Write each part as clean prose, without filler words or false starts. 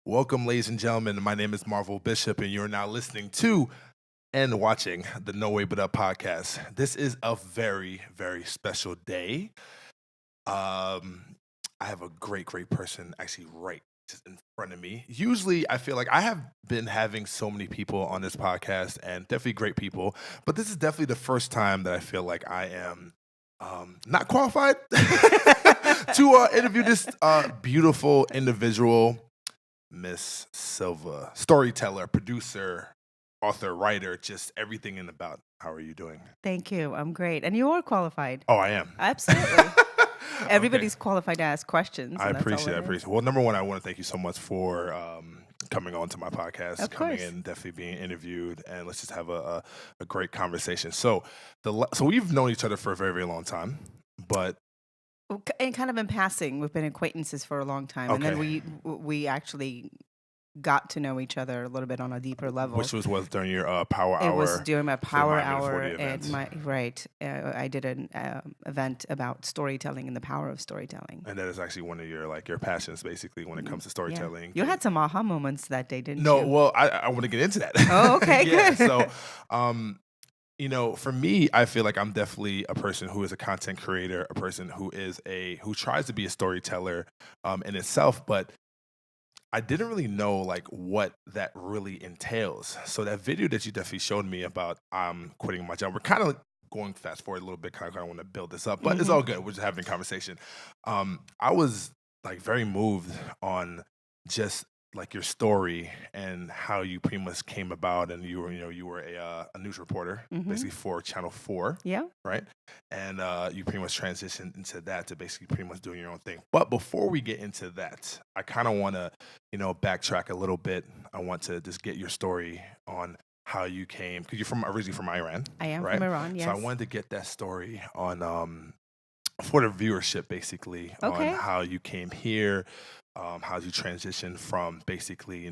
Welcome, ladies and gentlemen. My name is Marvel Bishop, and you're now listening to and watching the NoWayButUp Podcast. This is a very, very special day. I have a great person actually right just in front of me. Usually, I feel like I have been having so many people on this podcast, and definitely great people, but this is definitely the first time that I feel like I am not qualified to interview this beautiful individual. Ms Silva, storyteller, producer, author, writer, just everything in about. How are you doing? Thank you. I'm great. And you are qualified. Oh, I am. Absolutely. Okay. Everybody's qualified to ask questions. I and that's all appreciate it it. I is. appreciate it. Well, number one, I want to thank you so much for coming on to my podcast, Of coming course. in, definitely being interviewed, and let's just have a great conversation. So we've known each other for a very, very long time, but And kind of in passing, we've been acquaintances for a long time. And then Okay. we actually got to know each other a little bit on a deeper level. which was during your power It hour. was during my power Miami hour 40 event. and I did an event about storytelling and the power of storytelling. And that is actually one of your passions, basically, when it comes to storytelling. You had some aha moments that day, didn't No, you? well, I want to get into that. Oh, okay, Yeah, good. so, for me, I feel like I'm definitely a person who is a content creator, a person who tries to be a storyteller in itself, but I didn't really know like what that really entails. So that video that you definitely showed me about quitting my job, we're kind of going fast forward a little bit, kind of want to build this up, but it's all good. We're just having a conversation. I was like very moved on just like your story and how you pretty much came about, and you were a news reporter basically for Channel 4, Yeah. right? And you pretty much transitioned into that to basically pretty much doing your own thing. But before we get into that, I kind of want to backtrack a little bit. I want to just get your story on how you came, because you're originally from Iran. I am right? from Iran, yes. So I wanted to get that story on for the viewership, basically, Okay. on how you came here, how you transitioned from basically,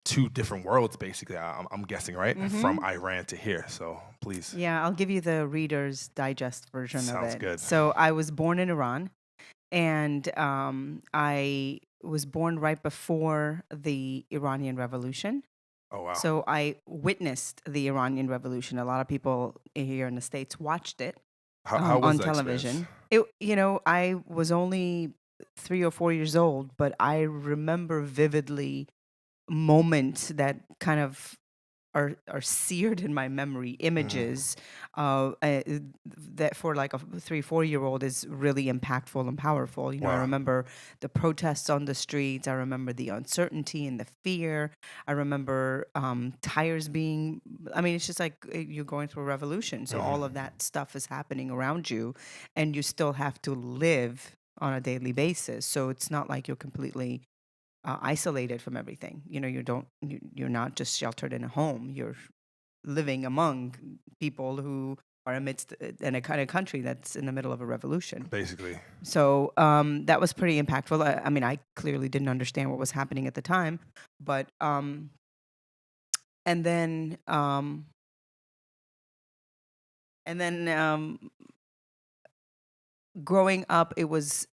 two different worlds, basically, I'm guessing, right? From Iran to here. So please. Yeah, I'll give you the Reader's Digest version of Sounds it. good. So I was born in Iran, and I was born right before the Iranian Revolution. Oh, wow. So I witnessed the Iranian Revolution. A lot of people here in the States watched it How was on that television. experience? I was only 3 or 4 years old, but I remember vividly moments that kind of are seared in my memory, images that for like a 3 4 year old is really impactful and powerful. I Wow. remember the protests on the streets. I remember the uncertainty and the fear. I remember tires being, it's just like you're going through a revolution. So all of that stuff is happening around you, and you still have to live on a daily basis. So it's not like you're completely isolated from everything. You're not just sheltered in a home. You're living among people who are amidst in a kind of country that's in the middle of a revolution. Basically. So that was pretty impactful. I clearly didn't understand what was happening at the time, but and then growing up, it was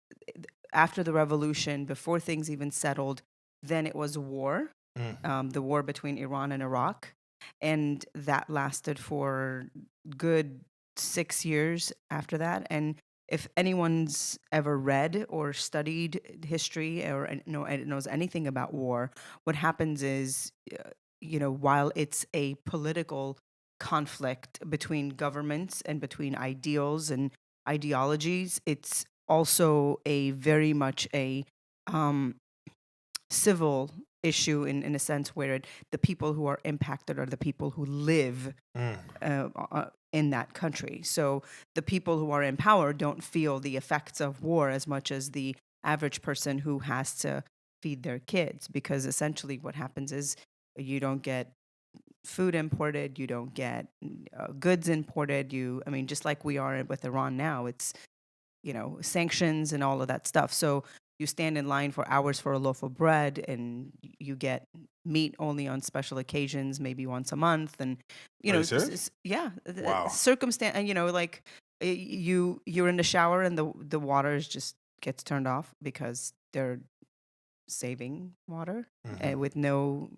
after the revolution, before things even settled. Then it was war, the war between Iran and Iraq, and that lasted for good 6 years after that. And if anyone's ever read or studied history or knows anything about war, what happens is, while it's a political conflict between governments and between ideals and ideologies, it's also a very much a civil issue in a sense where the people who are impacted are the people who live in that country. So the people who are in power don't feel the effects of war as much as the average person who has to feed their kids, because essentially what happens is you don't get food imported, you don't get goods imported. Just like we are with Iran now, it's sanctions and all of that stuff. So you stand in line for hours for a loaf of bread, and you get meat only on special occasions, maybe once a month. And Are you serious? Wow. circumstance. And like you're in the shower and the water just gets turned off because they're saving water Mm-hmm. with no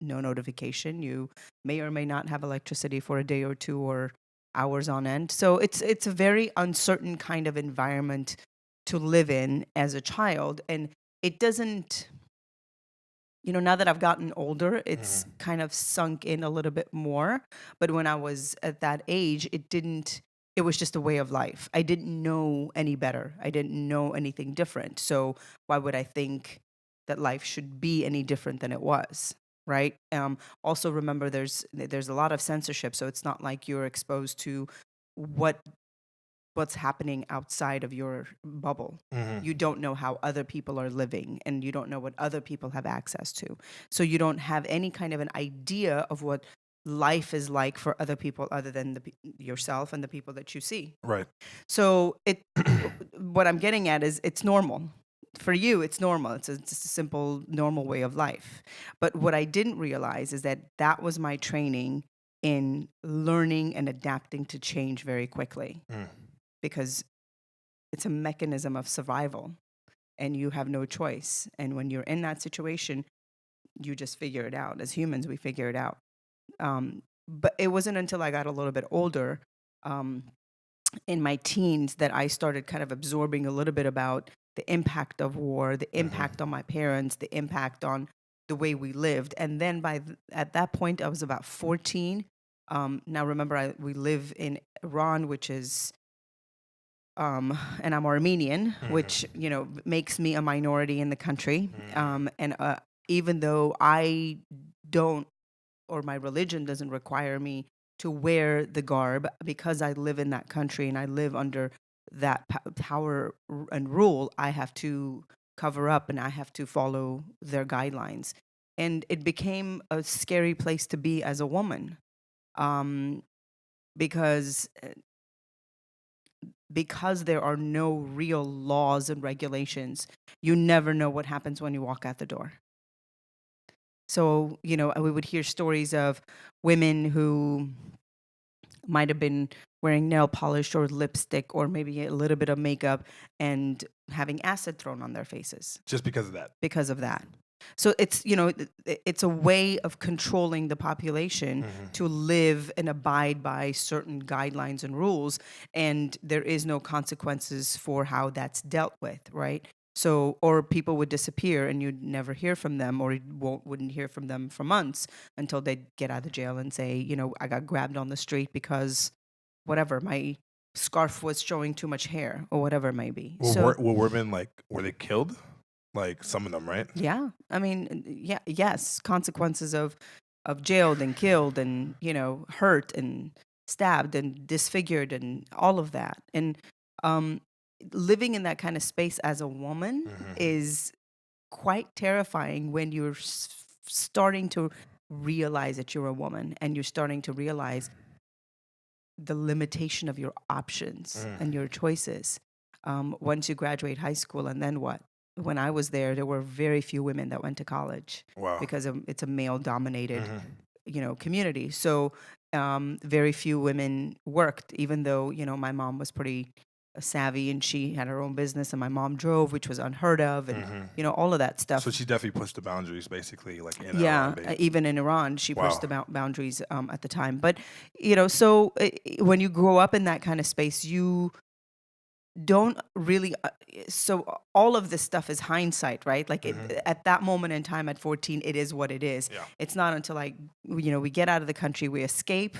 notification. You may or may not have electricity for a day or two or hours on end. So it's a very uncertain kind of environment to live in as a child, and it doesn't. Now that I've gotten older, it's Mm-hmm. kind of sunk in a little bit more. But when I was at that age, it didn't, it was just a way of life. I didn't know any better. I didn't know anything different. So why would I think that life should be any different than it was? Right. Also, remember, there's a lot of censorship, so it's not like you're exposed to what what's happening outside of your bubble. Mm-hmm. You don't know how other people are living, and you don't know what other people have access to. So you don't have any kind of an idea of what life is like for other people other than yourself and the people that you see. Right. So what I'm getting at is it's normal. For you, it's normal. It's a simple, normal way of life. But what I didn't realize is that that was my training in learning and adapting to change very quickly, Mm. because it's a mechanism of survival and you have no choice. And when you're in that situation, you just figure it out. As humans, we figure it out. But it wasn't until I got a little bit older, um, in my teens, that I started kind of absorbing a little bit about the impact of war, the impact Mm-hmm. on my parents, the impact on the way we lived. And then at that point, I was about 14. Now, remember, we live in Iran, which is and I'm Armenian, which Mm-hmm. makes me a minority in the country. Mm-hmm. And even though I don't, or my religion doesn't require me to wear the garb, because I live in that country and I live under that power and rule, I have to cover up and I have to follow their guidelines. And it became a scary place to be as a woman, um, because there are no real laws and regulations. You never know what happens when you walk out the door. So, we would hear stories of women who might have been wearing nail polish or lipstick or maybe a little bit of makeup and having acid thrown on their faces Just because of that. because of that. So it's a way of controlling the population Mm-hmm. to live and abide by certain guidelines and rules, and there is no consequences for how that's dealt with, right? So, or people would disappear and you'd never hear from them, or you wouldn't hear from them for months until they get out of jail and say, I got grabbed on the street because whatever, my scarf was showing too much hair or whatever it may be. So Were women were they killed? Like some of them, right? yeah, I mean, yeah, yes, consequences of jailed and killed and hurt and stabbed and disfigured and all of that. And um, living in that kind of space as a woman Mm-hmm. is quite terrifying when you're starting to realize that you're a woman and you're starting to realize the limitation of your options Mm. and your choices. Once you graduate high school, and then what? When I was there were very few women that went to college Wow. because it's a male dominated, Mm-hmm. community. So very few women worked, even though, my mom was pretty savvy and she had her own business and my mom drove, which was unheard of. And, Mm-hmm. all of that So stuff. she definitely pushed the boundaries, basically, like in Iran, Yeah, babe. even in Iran, she pushed Wow. the boundaries at the time. But, so when you grow up in that kind of space, you don't really so all of this stuff is hindsight, right? Like Mm-hmm. at that moment in time at 14, it is what it is. Yeah. It's not until we get out of the country, we escape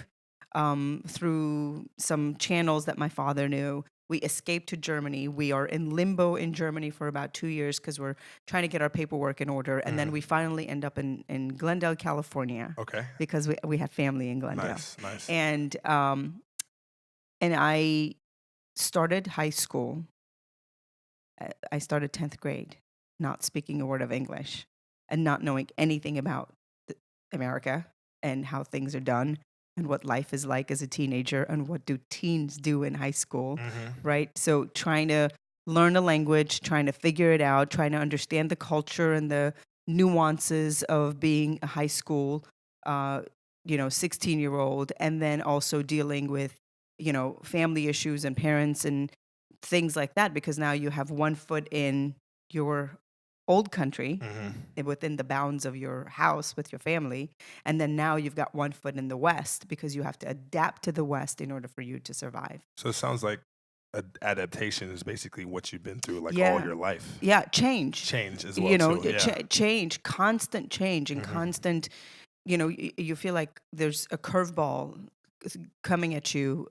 through some channels that my father knew. We escape to Germany. We are in limbo in Germany for about 2 years because we're trying to get our paperwork in order, and then Mm-hmm. we finally end up in Glendale, California, Okay. because we had family in Glendale. Nice. Nice. And I started high school. I started 10th grade, not speaking a word of English and not knowing anything about America and how things are done and what life is like as a teenager and what do teens do in high school, Mm-hmm. right? So trying to learn a language, trying to figure it out, trying to understand the culture and the nuances of being a high school, 16-year-old, and then also dealing with, family issues and parents and things like that, because now you have one foot in your old country Mm-hmm. within the bounds of your house with your family. And then now you've got one foot in the West because you have to adapt to the West in order for you to survive. So it sounds like adaptation is basically what you've been through like all Yeah. your life. Yeah. Change. Change as well too. Yeah. Change, constant change and Mhm. constant, you feel like there's a curveball coming at you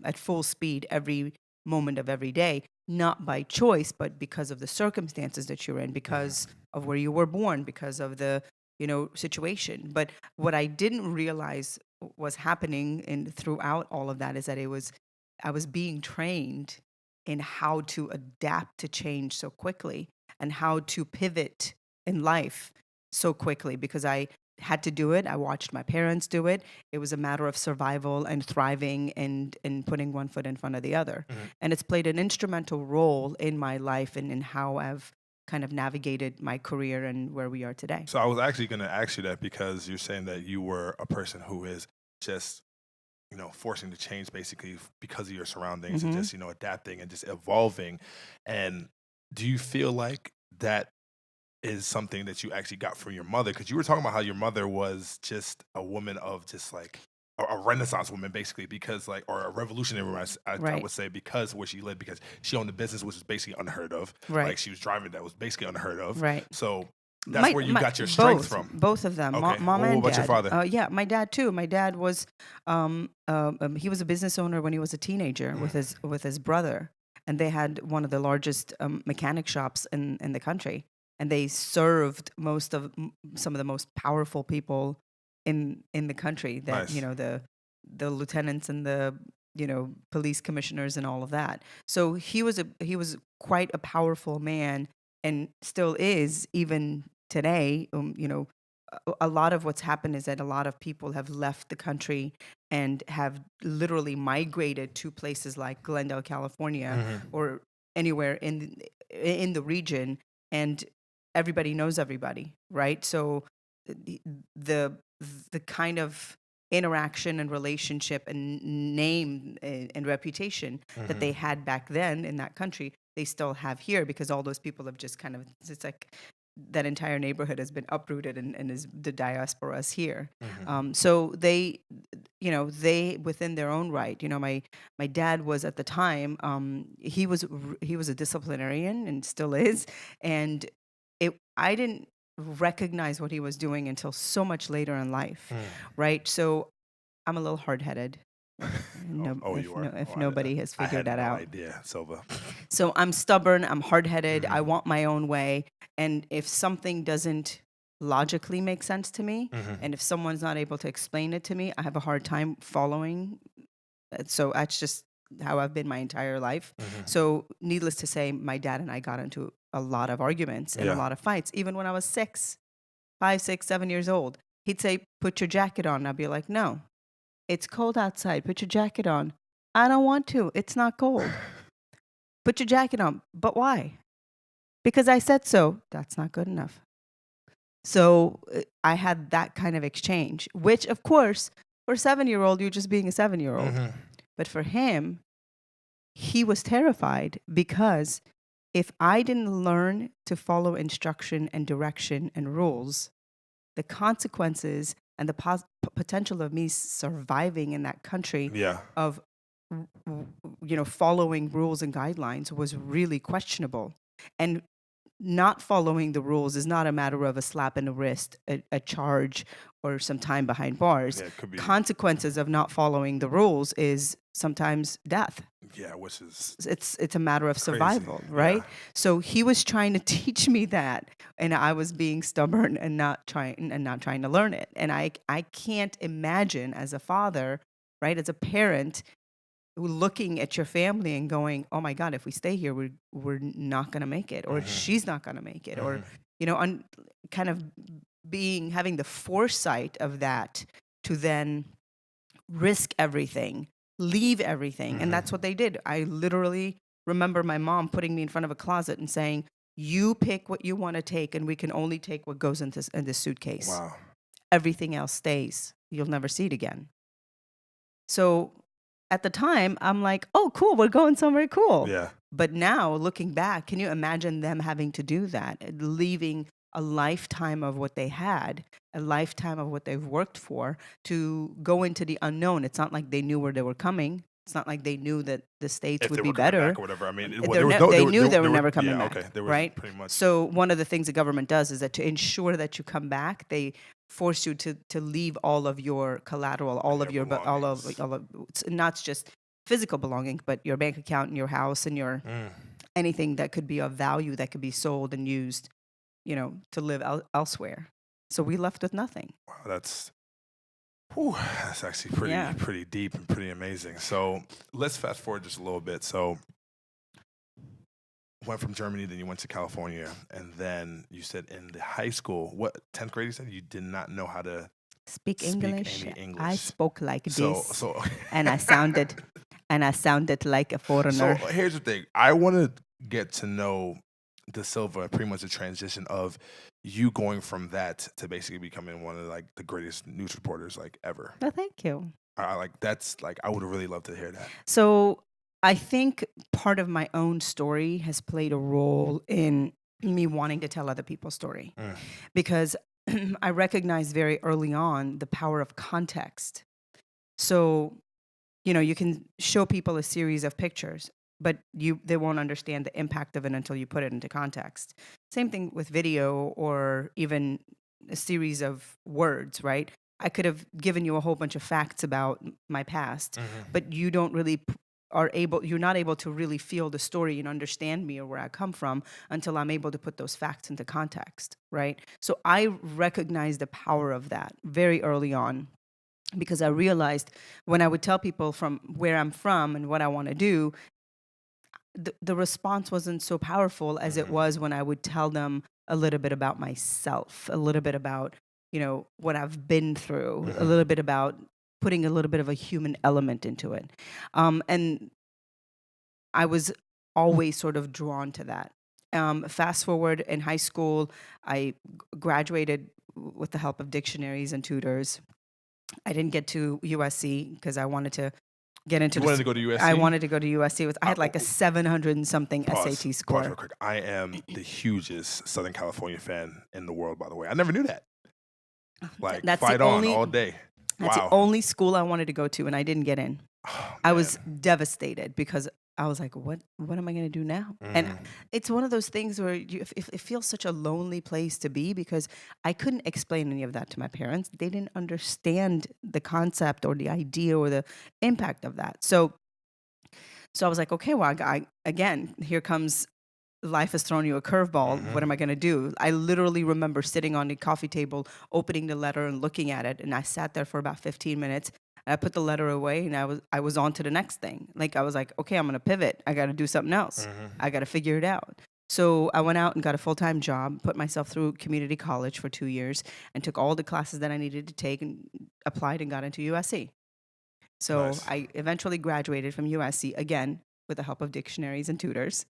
at full speed every moment of every day, not by choice, but because of the circumstances that you're in, because of where you were born, because of the situation. But what I didn't realize was happening throughout all of that is that I was being trained in how to adapt to change so quickly and how to pivot in life so quickly because I had to do it. I watched my parents do it. It was a matter of survival and thriving and putting one foot in front of the other. Mhm. And it's played an instrumental role in my life and in how I've kind of navigated my career and where we are today. So I was actually going to ask you that because you're saying that you were a person who is just, forcing to change basically because of your surroundings and Mhm. just, adapting and just evolving. And do you feel like that is something that you actually got from your mother? Because you were talking about how your mother was just a woman of just like a Renaissance woman, basically, because like, or a revolutionary woman, I Right. would say, because where she lived, because she owned a business which is basically unheard of. Right. Like she was driving that was basically unheard of. Right. So that's where you got your strength from. Both of them, Okay. mom What and about dad. your father? Yeah, my dad too. My dad was, he was a business owner when he was a teenager with his brother, and they had one of the largest mechanic shops in the country, and they served some of the most powerful people in the country. That Nice. The lieutenants and the police commissioners and all of that. So he was quite a powerful man and still is even today. A lot of what's happened is that a lot of people have left the country and have literally migrated to places like Glendale, California, Mhm. or anywhere in the region, and everybody knows everybody, right? So the the the kind of interaction and relationship and name and reputation that they had back then in that country, they still have here because all those people have just kind of, it's like that entire neighborhood has been uprooted and is the diaspora is here. Mhm. So they within their own right, my dad was at the time, he was a disciplinarian and still is, and I didn't recognize what he was doing until so much later in life, right? So I'm a little hard-headed. You are. If Oh, nobody has I figured had that no out. idea, Silva. So I'm stubborn, I'm hard-headed, I Mhm. want my own way, and if something doesn't logically make sense to me, Mhm. and if someone's not able to explain it to me, I have a hard time following. So that's just how I've been my entire life. Mhm. So needless to say, my dad and I got into a lot of arguments and a Yeah. lot of fights, even when I was 5, 6, 7 years old. He'd say, "Put your jacket on." I'd be like, "No, it's cold outside. Put your jacket on." "I don't want to. It's not cold." "Put your jacket on." "But why?" "Because I said so." "That's not good enough." So I had that kind of exchange, which, of course, for a 7-year-old, you're just being a 7-year-old. Mhm. But for him, he was terrified because if I didn't learn to follow instruction and direction and rules, the consequences and the potential of me surviving in that country Yeah. of following rules and guidelines was really questionable. And not following the rules is not a matter of a slap in the wrist, a charge, or some time behind bars. Yeah, it could be. Consequences of not following the rules is sometimes death. Yeah, which is It's a matter of crazy. survival, right? Yeah. So he was trying to teach me that, and I was being stubborn and not trying to learn it. And I can't imagine as a father, right, as a parent, looking at your family and going, "Oh my God, if we stay here, we're not going to make it, or Mhm. she's not going to make it," or Mhm. kind of having the foresight of that to then risk everything, leave everything. And that's what they did. I literally remember my mom putting me in front of a closet and saying, "You pick what you want to take, and we can only take what goes in this suitcase. Wow. Everything else stays. You'll never see it again." So at the time, I'm like, "Oh, cool, we're going somewhere cool." Yeah. But now looking back, can you imagine them having to do that, leaving a lifetime of what they had, a lifetime of what they've worked for, to go into the unknown? It's not like they knew where they were coming. It's not like they knew that the States If would they be were coming better. back or whatever. I mean, They knew they were never coming yeah, back, okay, there was right? pretty much. So one of the things the government does is that to ensure that you come back, they force you to leave all of your collateral, all of your your belongings. all of it's not just physical belongings, but your bank account and your house and your anything that could be of value that could be sold and used, to live elsewhere. So we left with nothing. Wow, that's actually pretty deep and pretty amazing. So let's fast forward just a little bit. So went from Germany, then you went to California, and then you said in the high school, what 10th grade? You said you did not know how to speak English. any English. I spoke like this, so and I sounded like a foreigner. So here's the thing: I want to get to know the Silva, pretty much the transition of you going from that to basically becoming one of like the greatest news reporters like ever. Oh, thank you. I would really love to hear that. So I think part of my own story has played a role in me wanting to tell other people's story, because I recognized very early on the power of context. So, you can show people a series of pictures, but they won't understand the impact of it until you put it into context. Same thing with video or even a series of words, right? I could have given you a whole bunch of facts about my past, but you don't really you're not able to really feel the story and understand me or where I come from until I'm able to put those facts into context, right? So I recognized the power of that very early on, because I realized when I would tell people from where I'm from and what I want to do, the response wasn't so powerful as it was when I would tell them a little bit about myself, a little bit about, what I've been through, a little bit about putting a little bit of a human element into it. And I was always sort of drawn to that. Fast forward in high school, I graduated with the help of dictionaries and tutors. I didn't get to USC because I wanted to get into. You wanted to go to USC? I wanted to go to USC. I had like a 700 and something SAT score. Pause real quick. I am the hugest Southern California fan in the world, by the way. I never knew that. Like, that's fight on all day. That's wow. the only school I wanted to go to, and I didn't get in. Oh, I was devastated because I was like, what am I going to do now? And it's one of those things where it feels such a lonely place to be, because I couldn't explain any of that to my parents. They didn't understand the concept or the idea or the impact of that. So I was like, okay, well, again, here comes life has thrown you a curveball. What am I going to do? I literally remember sitting on the coffee table, opening the letter and looking at it. And I sat there for about 15 minutes. I put the letter away, and I was on to the next thing. Like, I was like, okay, I'm going to pivot. I got to do something else. I got to figure it out. So I went out and got a full-time job, put myself through community college for 2 years, and took all the classes that I needed to take and applied and got into USC. So nice. I eventually graduated from USC, again, with the help of dictionaries and tutors.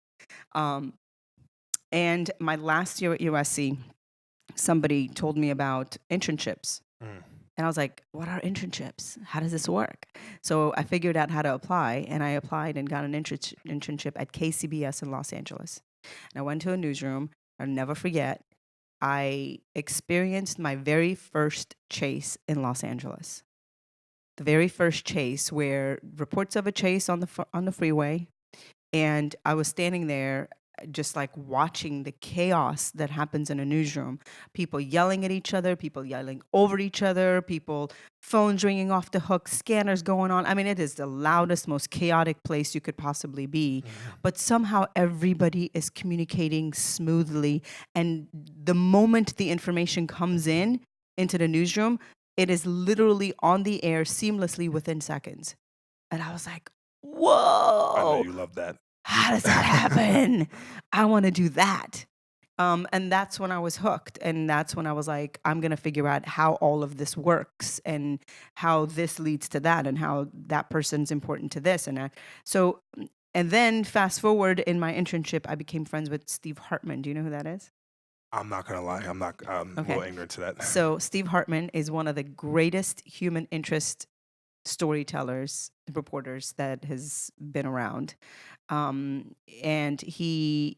And my last year at USC, somebody told me about internships. And I was like, what are internships? How does this work? So I figured out how to apply, and I applied and got an internship at KCBS in Los Angeles. And I went to a newsroom. I'll never forget, I experienced my very first chase in Los Angeles. The very first chase, where reports of a chase on the freeway, and I was standing there just like watching the chaos that happens in a newsroom. People yelling at each other, people yelling over each other, people phones ringing off the hook, scanners going on. I mean, it is the loudest, most chaotic place you could possibly be. But somehow everybody is communicating smoothly. And the moment the information comes into the newsroom, it is literally on the air seamlessly within seconds. And I was like, whoa. I know you love that. How does that happen? I want to do that. And that's when I was hooked. And that's when I was like, I'm going to figure out how all of this works and how this leads to that and how that person's important to this and that. So, and then fast forward in my internship, I became friends with Steve Hartman. Do you know who that is? I'm not going to lie. I'm a little ignorant to that. So Steve Hartman is one of the greatest human interest storytellers, reporters that has been around. And he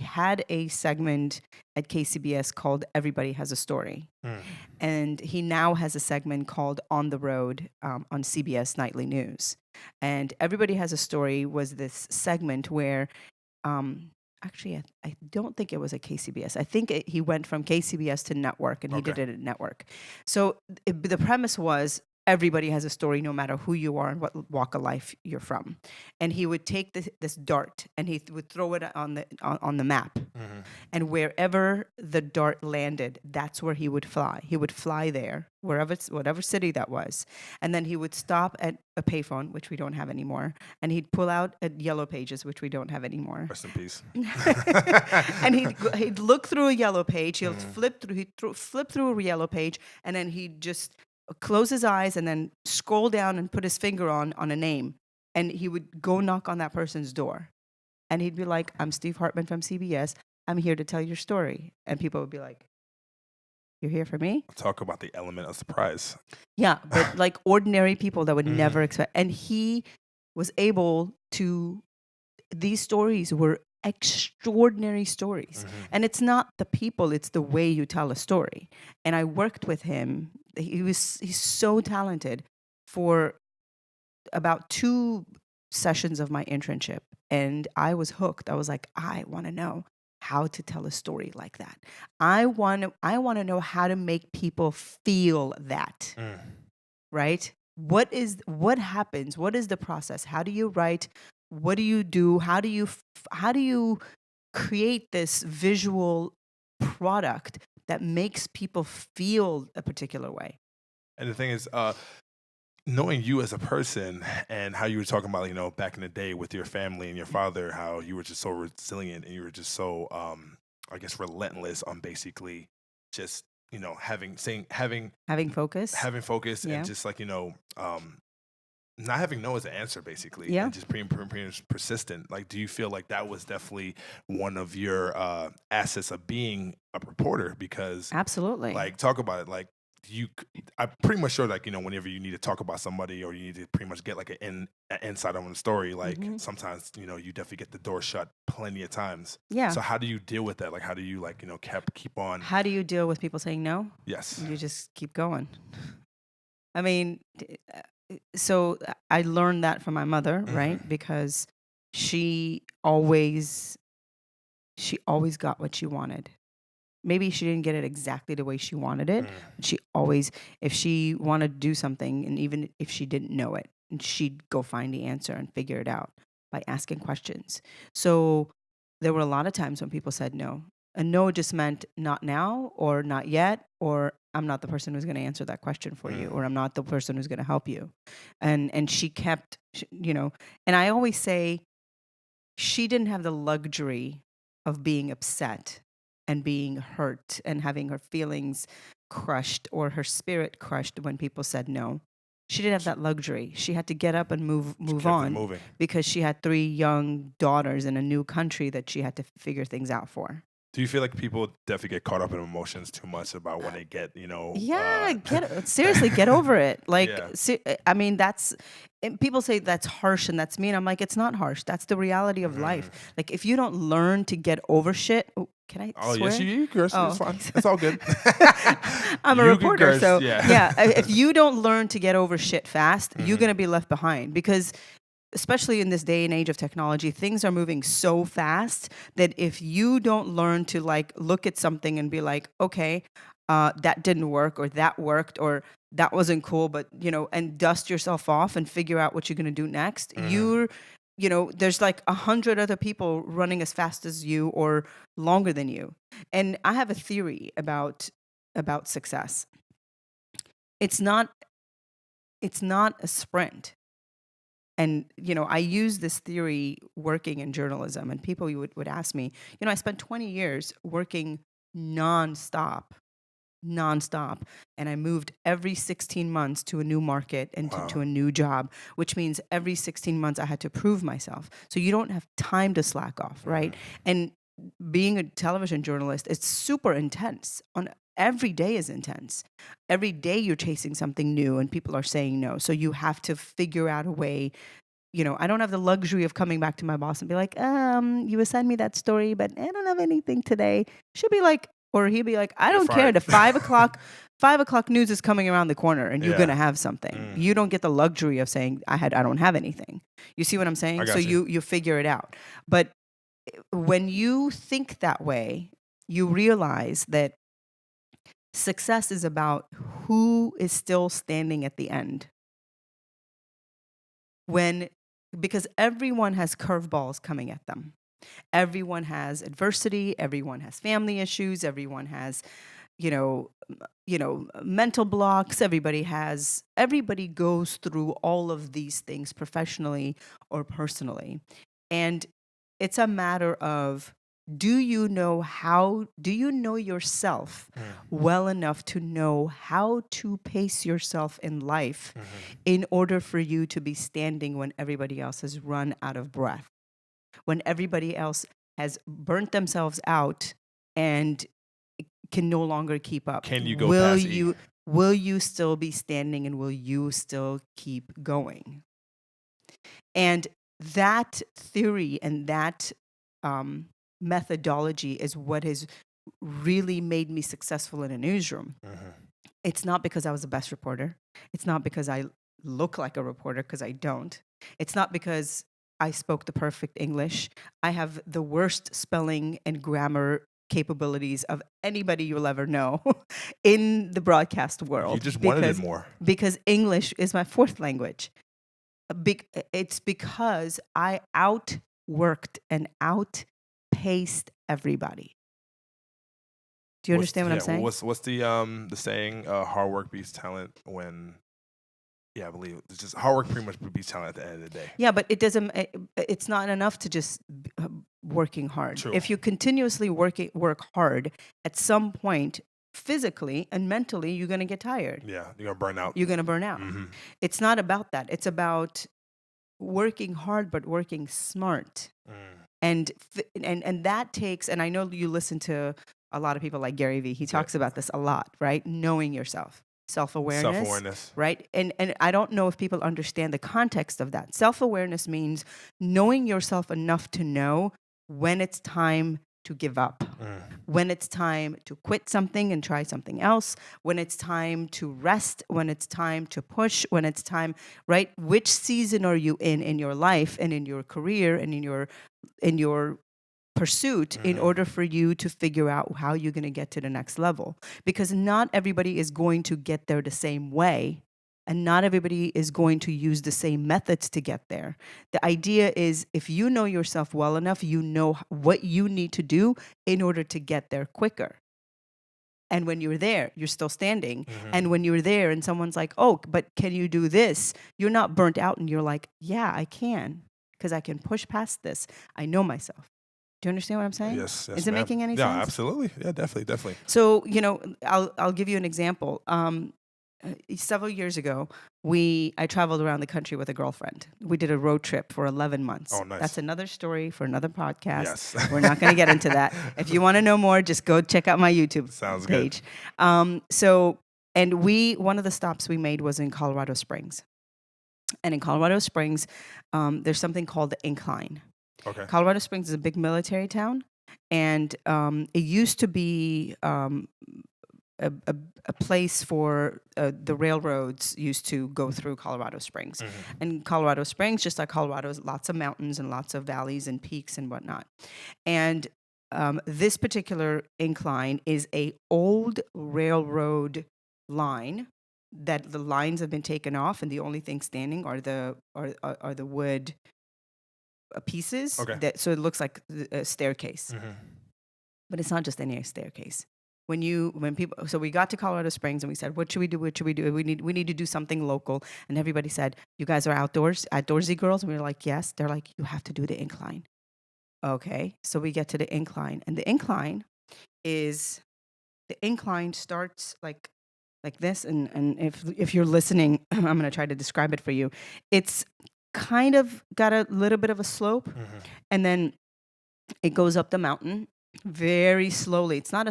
had a segment at KCBS called Everybody Has a Story. And he now has a segment called On the Road on CBS Nightly News. And Everybody Has a Story was this segment where, actually, I don't think it was at KCBS. I think he went from KCBS to network, and he did it at network. So the premise was, everybody has a story, no matter who you are and what walk of life you're from. And he would take this dart and he would throw it on the map. And wherever the dart landed, that's where he would fly. He would fly there, whatever city that was. And then he would stop at a payphone, which we don't have anymore. And he'd pull out a Yellow Pages, which we don't have anymore. Rest in peace. And he'd look through a yellow page. He'd flip through a yellow page, and then he'd just close his eyes and then scroll down and put his finger on a name. And he would go knock on that person's door. And he'd be like, I'm Steve Hartman from CBS. I'm here to tell your story. And people would be like, you're here for me? Talk about the element of surprise. Yeah, but like ordinary people that would never expect. And he was able to, these stories were extraordinary stories. And it's not the people, it's the way you tell a story. And I worked with him. He's so talented for about 2 sessions of my internship. And I was hooked. I was like, I want to know how to tell a story like that. I want to know how to make people feel that. Right? What happens? What is the process? How do you write? What do you do? How do you create this visual product that makes people feel a particular way? And the thing is, knowing you as a person and how you were talking about, back in the day with your family and your father, how you were just so resilient and you were just so, I guess, relentless on basically just, having focus, and just like, not having no as an answer, basically, and just being persistent. Like, do you feel like that was definitely one of your assets of being a reporter? Because absolutely, like, talk about it. Like, I'm pretty much sure, like, whenever you need to talk about somebody or you need to pretty much get like an insight on the story, like sometimes, you definitely get the door shut plenty of times. Yeah. So how do you deal with that? Like, how do you keep on? How do you deal with people saying no? Yes. You just keep going. I mean, so I learned that from my mother, right? Because she always got what she wanted. Maybe she didn't get it exactly the way she wanted it. But she always, if she wanted to do something, and even if she didn't know it, she'd go find the answer and figure it out by asking questions. So there were a lot of times when people said no. And no just meant not now or not yet, or I'm not the person who's going to answer that question for you, or I'm not the person who's going to help you. And she kept, and I always say she didn't have the luxury of being upset and being hurt and having her feelings crushed or her spirit crushed when people said no. She didn't have that luxury. She had to get up and move on because she had 3 young daughters in a new country that she had to figure things out for. Do you feel like people definitely get caught up in emotions too much about when they get, seriously, get over it. Like, I mean, people say that's harsh and that's mean. I'm like, it's not harsh. That's the reality of life. Like, if you don't learn to get over shit, can I swear? Yes, you curse. It's fine. It's all good. I'm a reporter, curse, so if you don't learn to get over shit fast, you're going to be left behind because especially in this day and age of technology, things are moving so fast that if you don't learn to like look at something and be like, okay, that didn't work or that worked or that wasn't cool, but and dust yourself off and figure out what you're going to do next, there's like 100 other people running as fast as you or longer than you. And I have a theory about success. It's not a sprint. And, I use this theory working in journalism, and people would ask me, I spent 20 years working nonstop. And I moved every 16 months to a new market and to a new job, which means every 16 months I had to prove myself. So you don't have time to slack off, right? And being a television journalist, it's super intense on every day is intense. Every day you're chasing something new and people are saying no. So you have to figure out a way. I don't have the luxury of coming back to my boss and be like, you assigned me that story, but I don't have anything today. She'll be like, or he'll be like, I You're don't care. fired. The 5 o'clock news is coming around the corner and you're Yeah. going to have something. You don't get the luxury of saying, I don't have anything. You see what I'm saying? I got So you. you figure it out. But when you think that way, you realize that success is about who is still standing at the end. Because everyone has curveballs coming at them. Everyone has adversity. Everyone has family issues. Everyone has, mental blocks. Everybody goes through all of these things professionally or personally. And it's a matter of, do you know yourself well enough to know how to pace yourself in life in order for you to be standing when everybody else has run out of breath, when everybody else has burnt themselves out and can no longer keep up? Can you go past E? Will you still be standing and will you still keep going? And that theory and that methodology is what has really made me successful in a newsroom. It's not because I was the best reporter. It's not because I look like a reporter, because I don't. It's not because I spoke the perfect English. I have the worst spelling and grammar capabilities of anybody you'll ever know in the broadcast world. You just wanted it more. Because English is my fourth language. It's because I outworked and outpaced everybody. Do you understand what I'm saying? What's the saying? Hard work beats talent. I believe it's just hard work pretty much beats talent at the end of the day. Yeah, but it doesn't. It's not enough to just working hard. True. If you continuously work hard, at some point, physically and mentally, you're going to get tired. Yeah, you're gonna burn out. Mm-hmm. It's not about that. It's about working hard, but working smart. And that takes. And I know you listen to a lot of people like Gary Vee. He talks about this a lot, right? Knowing yourself. Self-awareness, right? And I don't know if people understand the context of that. Self-awareness means knowing yourself enough to know when it's time to give up, when it's time to quit something and try something else, when it's time to rest, when it's time to push, when it's time, right? Which season are you in your life and in your career and in your pursuit in order for you to figure out how you're going to get to the next level? Because not everybody is going to get there the same way, and not everybody is going to use the same methods to get there. The idea is, if you know yourself well enough, you know what you need to do in order to get there quicker. And when you're there, you're still standing. And when you're there and someone's like, oh, but can you do this? You're not burnt out and you're like, yeah, I can, because I can push past this. I know myself. Do you understand what I'm saying? Yes. Is it making any sense? Yeah, absolutely. Yeah, definitely. So, I'll give you an example. Several years ago, I traveled around the country with a girlfriend. We did a road trip for 11 months. Oh, nice. That's another story for another podcast. Yes. We're not going to get into that. If you want to know more, just go check out my YouTube page. One of the stops we made was in Colorado Springs. And in Colorado Springs, there's something called the Incline. Okay. Colorado Springs is a big military town, and it used to be a place for the railroads used to go through Colorado Springs. And Colorado Springs, just like Colorado, is lots of mountains and lots of valleys and peaks and whatnot. And this particular incline is a old railroad line that the lines have been taken off, and the only thing standing are the wood pieces. Okay. So it looks like a staircase, but it's not just any staircase. So we got to Colorado Springs and we said, what should we do? We need to do something local. And everybody said, you guys are outdoorsy girls. And we were like, yes. They're like, you have to do the incline. Okay. So we get to the incline, and the incline starts like this. And if you're listening, I'm going to try to describe it for you. It's kind of got a little bit of a slope, and then it goes up the mountain, very slowly. It's not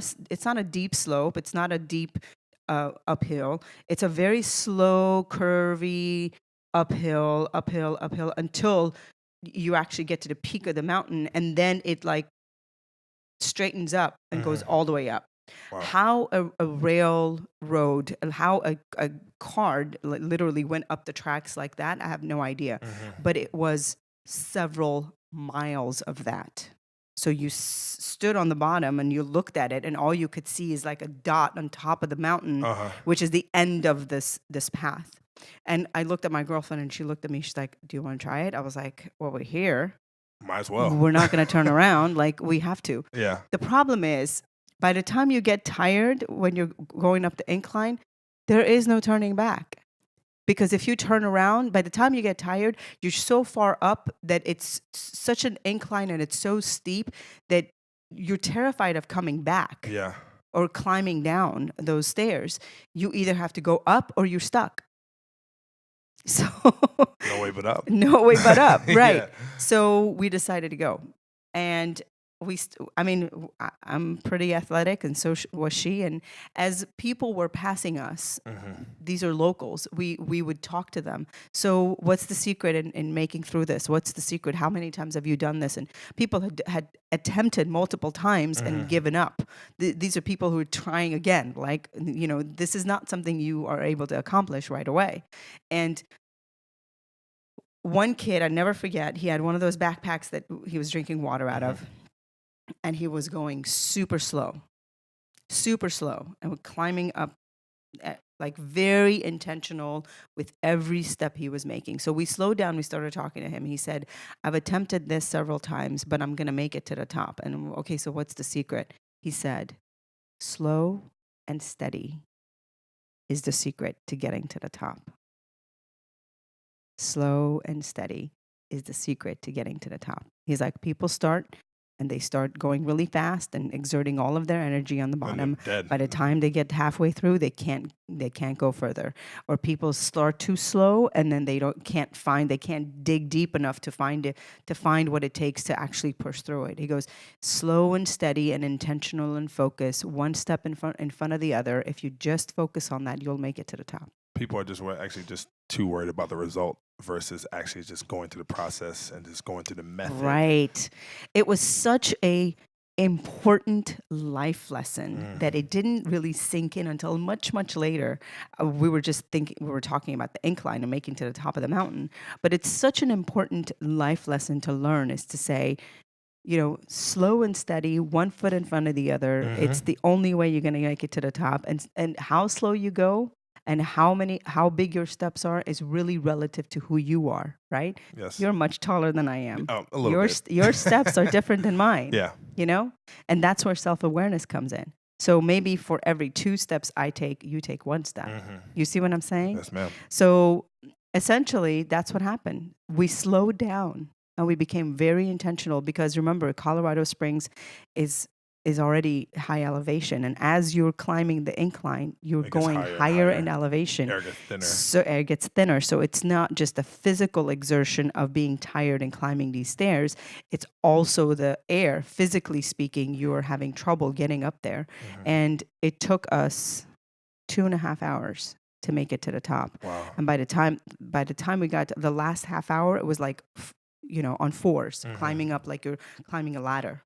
a deep slope. It's not a deep uphill. It's a very slow, curvy uphill until you actually get to the peak of the mountain, and then it like straightens up and goes all the way up. Wow. How a railroad, how a car literally went up the tracks like that, I have no idea. But it was several miles of that. So you stood on the bottom and you looked at it, and all you could see is like a dot on top of the mountain, which is the end of this path. And I looked at my girlfriend, and she looked at me. She's like, "Do you want to try it?" I was like, "Well, we're here. Might as well. We're not going to turn around. Like, we have to." Yeah. The problem is, by the time you get tired when you're going up the incline, there is no turning back. Because if you turn around, by the time you get tired, you're so far up that it's such an incline and it's so steep that you're terrified of coming back. Yeah. Or climbing down those stairs. You either have to go up or you're stuck. So no way but up. No way but up, right? Yeah. So we decided to go, and I'm pretty athletic, and so was she. And as people were passing us, these are locals. We would talk to them. So, what's the secret in making through this? What's the secret? How many times have you done this? And people had attempted multiple times and given up. These are people who are trying again. Like, this is not something you are able to accomplish right away. And one kid, I never forget, he had one of those backpacks that he was drinking water out of. And he was going super slow, and we're climbing up, like very intentional with every step he was making. So we slowed down. We started talking to him. He said, "I've attempted this several times, but I'm going to make it to the top." And okay, so what's the secret? He said, "Slow and steady is the secret to getting to the top. Slow and steady is the secret to getting to the top." He's like, people start and they start going really fast and exerting all of their energy on the bottom. By the time they get halfway through, they can't go further. Or people start too slow, and then they can't dig deep enough to find what it takes to actually push through it. He goes, slow and steady and intentional and focus, one step in front of the other. If you just focus on that, you'll make it to the top. People are just too worried about the result versus actually just going through the process and just going through the method. Right. It was such a important life lesson that it didn't really sink in until much, much later. We were talking about the incline and making to the top of the mountain. But it's such an important life lesson to learn, is to say, slow and steady, one foot in front of the other. It's the only way you're going to make it to the top. And how slow you go and how big your steps are is really relative to who you are, right? Yes. You're much taller than I am. A little bit. Your steps are different than mine. Yeah. And that's where self-awareness comes in. So maybe for every 2 steps I take, you take 1 step. You see what I'm saying? Yes, ma'am. So essentially, that's what happened. We slowed down and we became very intentional, because remember, Colorado Springs is already high elevation, and as you're climbing the incline, you're going higher in elevation. Air gets thinner. So air gets thinner. So it's not just the physical exertion of being tired and climbing these stairs. It's also the air. Physically speaking, you are having trouble getting up there. And it took us 2.5 hours to make it to the top. Wow. And by the time we got to the last half hour, it was like, on 4s, climbing up like you're climbing a ladder.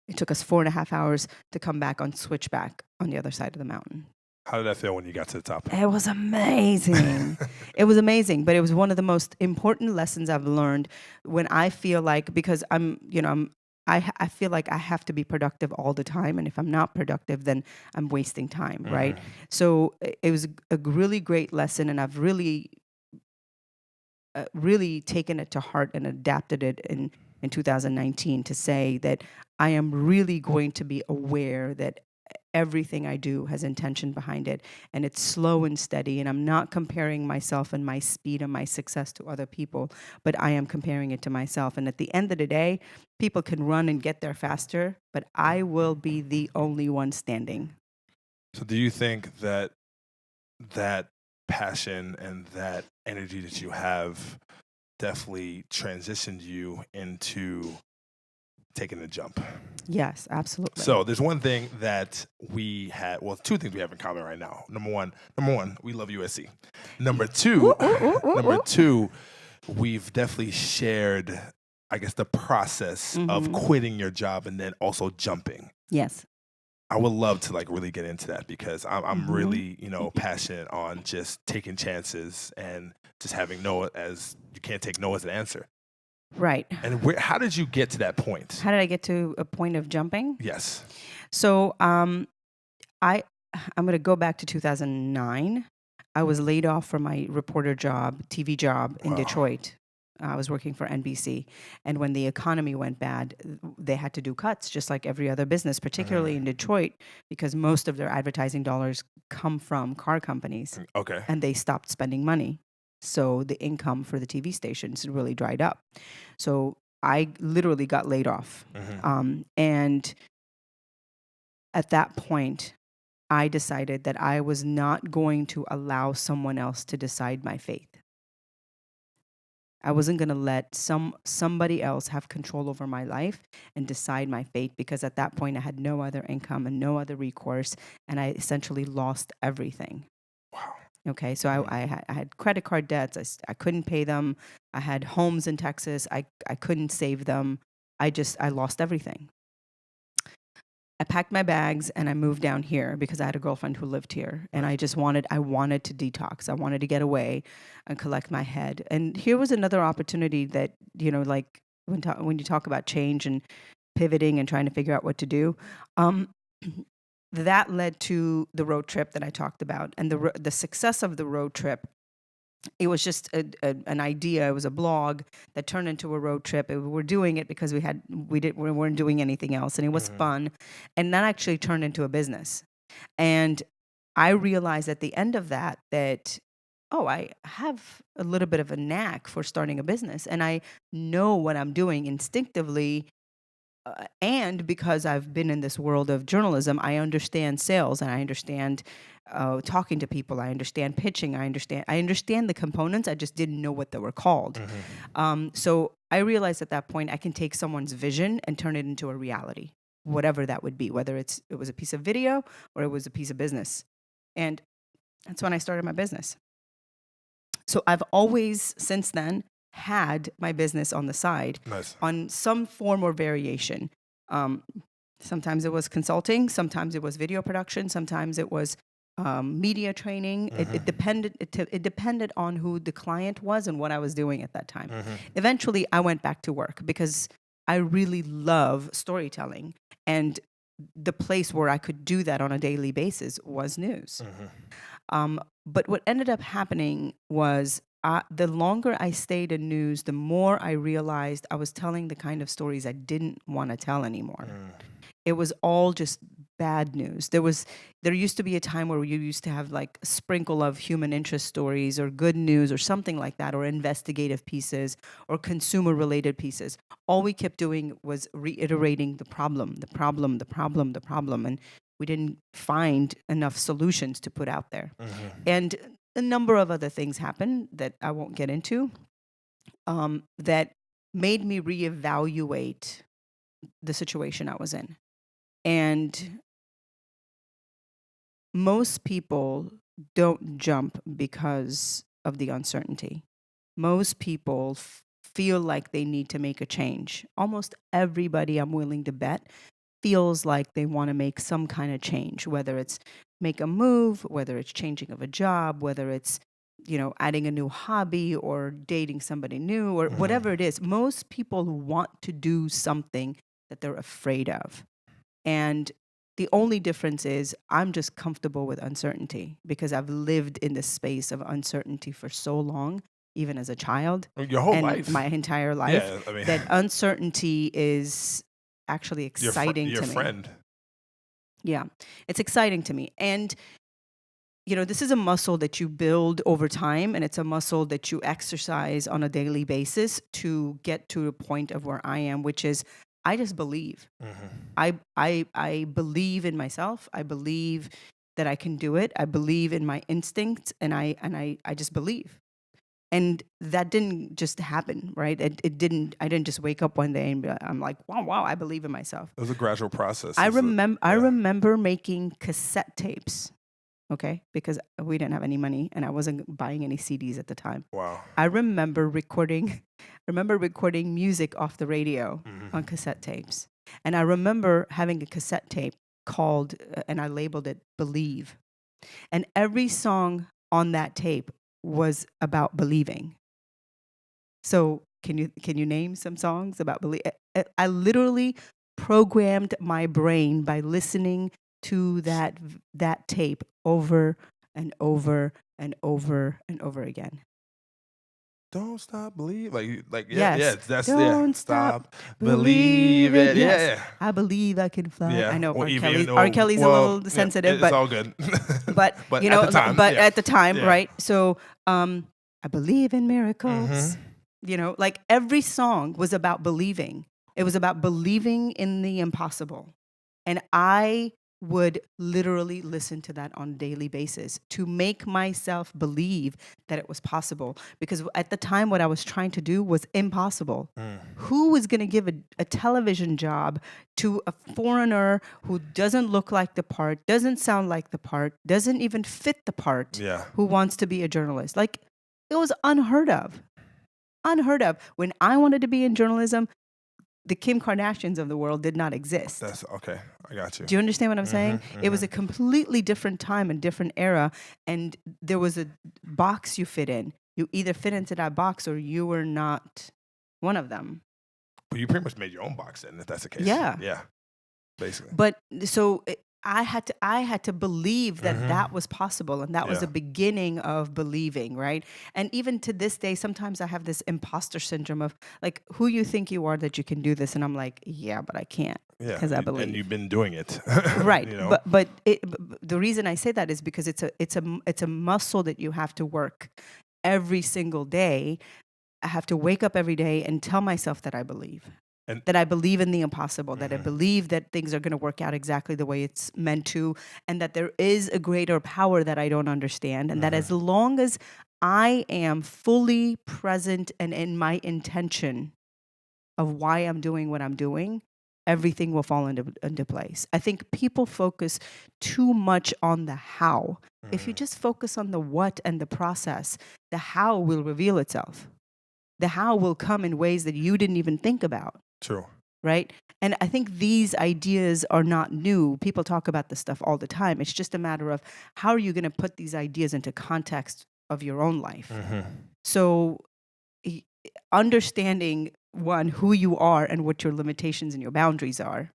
It took us 4.5 hours to come back on switchback on the other side of the mountain. How did that feel when you got to the top? It was amazing. It was amazing, but it was one of the most important lessons I've learned, when I feel like, because I feel like I have to be productive all the time, and if I'm not productive, then I'm wasting time, right? So it was a really great lesson, and I've really taken it to heart and adapted it in 2019 to say that I am really going to be aware that everything I do has intention behind it, and it's slow and steady, and I'm not comparing myself and my speed and my success to other people, but I am comparing it to myself. And at the end of the day, people can run and get there faster, but I will be the only one standing. So do you think that passion and that energy that you have definitely transitioned you into taking the jump. Yes, absolutely. So there's one thing that we had, well, two things we have in common right now. Number one, we love USC. Number two, we've definitely shared, I guess, the process of quitting your job and then also jumping. Yes. I would love to like really get into that because I'm really, passionate on just taking chances and just having no as you can't take no as an answer. Right. And how did you get to that point? How did I get to a point of jumping? Yes. So I'm going to go back to 2009. I was laid off from my reporter job, TV job in Detroit. I was working for NBC. And when the economy went bad, they had to do cuts, just like every other business, particularly in Detroit, because most of their advertising dollars come from car companies. Okay. And they stopped spending money. So the income for the TV stations really dried up. So I literally got laid off. And at that point, I decided that I was not going to allow someone else to decide my fate. I wasn't going to let somebody else have control over my life and decide my fate, because at that point I had no other income and no other recourse, and I essentially lost everything. Wow. Okay, so I had credit card debts. I couldn't pay them. I had homes in Texas. I couldn't save them. I lost everything. I packed my bags and I moved down here because I had a girlfriend who lived here, and I wanted to detox. I wanted to get away and collect my head. And here was another opportunity that, like when you talk about change and pivoting and trying to figure out what to do, that led to the road trip that I talked about. And the success of the road trip, it was just an idea. It was a blog that turned into a road trip. We were doing it because we weren't doing anything else, and it was fun. And that actually turned into a business. And I realized at the end of that, I have a little bit of a knack for starting a business, and I know what I'm doing instinctively. And because I've been in this world of journalism, I understand sales, and I understand talking to people. I understand pitching. I understand the components. I just didn't know what they were called. So I realized at that point I can take someone's vision and turn it into a reality, whatever that would be, whether it was a piece of video or it was a piece of business. And that's when I started my business. So I've always, since then, had my business on the side. Nice. On some form or variation. Sometimes it was consulting, sometimes it was video production, sometimes it was media training. It depended on who the client was and what I was doing at that time. Eventually, I went back to work because I really love storytelling, and the place where I could do that on a daily basis was news. But what ended up happening was the longer I stayed in news, the more I realized I was telling the kind of stories I didn't want to tell anymore. It was all just bad news. There used to be a time where you used to have like a sprinkle of human interest stories or good news or something like that, or investigative pieces or consumer related pieces. All we kept doing was reiterating the problem. And we didn't find enough solutions to put out there. And a number of other things happened that I won't get into, that made me reevaluate the situation I was in. And most people don't jump because of the uncertainty. Most people feel like they need to make a change. Almost everybody, I'm willing to bet, feels like they want to make some kind of change, whether it's make a move, whether it's changing of a job, whether it's, adding a new hobby or dating somebody new or whatever it is. Most people want to do something that they're afraid of. And the only difference is I'm just comfortable with uncertainty because I've lived in the space of uncertainty for so long, even as a child. Your whole life. My entire life. Yeah, that uncertainty is actually exciting to me. Your friend. Yeah, it's exciting to me. And, this is a muscle that you build over time, and it's a muscle that you exercise on a daily basis to get to a point of where I am, which is I just believe. I believe in myself. I believe that I can do it. I believe in my instincts, and I just believe. And that didn't just happen, right? I didn't just wake up one day and I'm like, wow, I believe in myself. It was a gradual process. I remember making cassette tapes, okay? Because we didn't have any money and I wasn't buying any CDs at the time. Wow. I remember recording music off the radio on cassette tapes. And I remember having a cassette tape called, and I labeled it Believe. And every song on that tape was about believing. So can you name some songs about believe? I literally programmed my brain by listening to that tape over and over and over and over again. Don't stop believe, Yes. that's Don't stop believe believe it. Yes. I believe I can fly. Yeah. I know Or R. Kelly's a little sensitive, it's but all good. but you know, at the time, Yeah. right? So I believe in miracles. You know, like every song was about believing. It was about believing in the impossible. And I would literally listen to that on a daily basis to make myself believe that it was possible. Because at the time, what I was trying to do was impossible. Who was going to give a television job to a foreigner who doesn't look like the part, doesn't sound like the part, doesn't even fit the part, who wants to be a journalist? Like, it was unheard of. Unheard of. When I wanted to be in journalism, the Kim Kardashians of the world did not exist. That's okay. I got you. Do you understand what I'm saying? It was a completely different time and different era, and there was a box you fit in. You either fit into that box or you were not one of them. But you pretty much made your own box then, if that's the case. Yeah. Yeah. Basically. But so I had to believe that that was possible, and that was the beginning of believing, right? And even to this day, sometimes I have this imposter syndrome of like, who you think you are that you can do this, and I'm like, yeah, but I can't, because I believe. And you've been doing it, right? You know? But the reason I say that is because it's a muscle that you have to work every single day. I have to wake up every day and tell myself that I believe. That I believe in the impossible, that I believe that things are going to work out exactly the way it's meant to, and that there is a greater power that I don't understand, and that as long as I am fully present and in my intention of why I'm doing what I'm doing, everything will fall into place. I think people focus too much on the how. If you just focus on the what and the process, the how will reveal itself. The how will come in ways that you didn't even think about. True. Right? And I think these ideas are not new. People talk about this stuff all the time. It's just a matter of how are you going to put these ideas into context of your own life? So understanding, one, who you are and what your limitations and your boundaries are,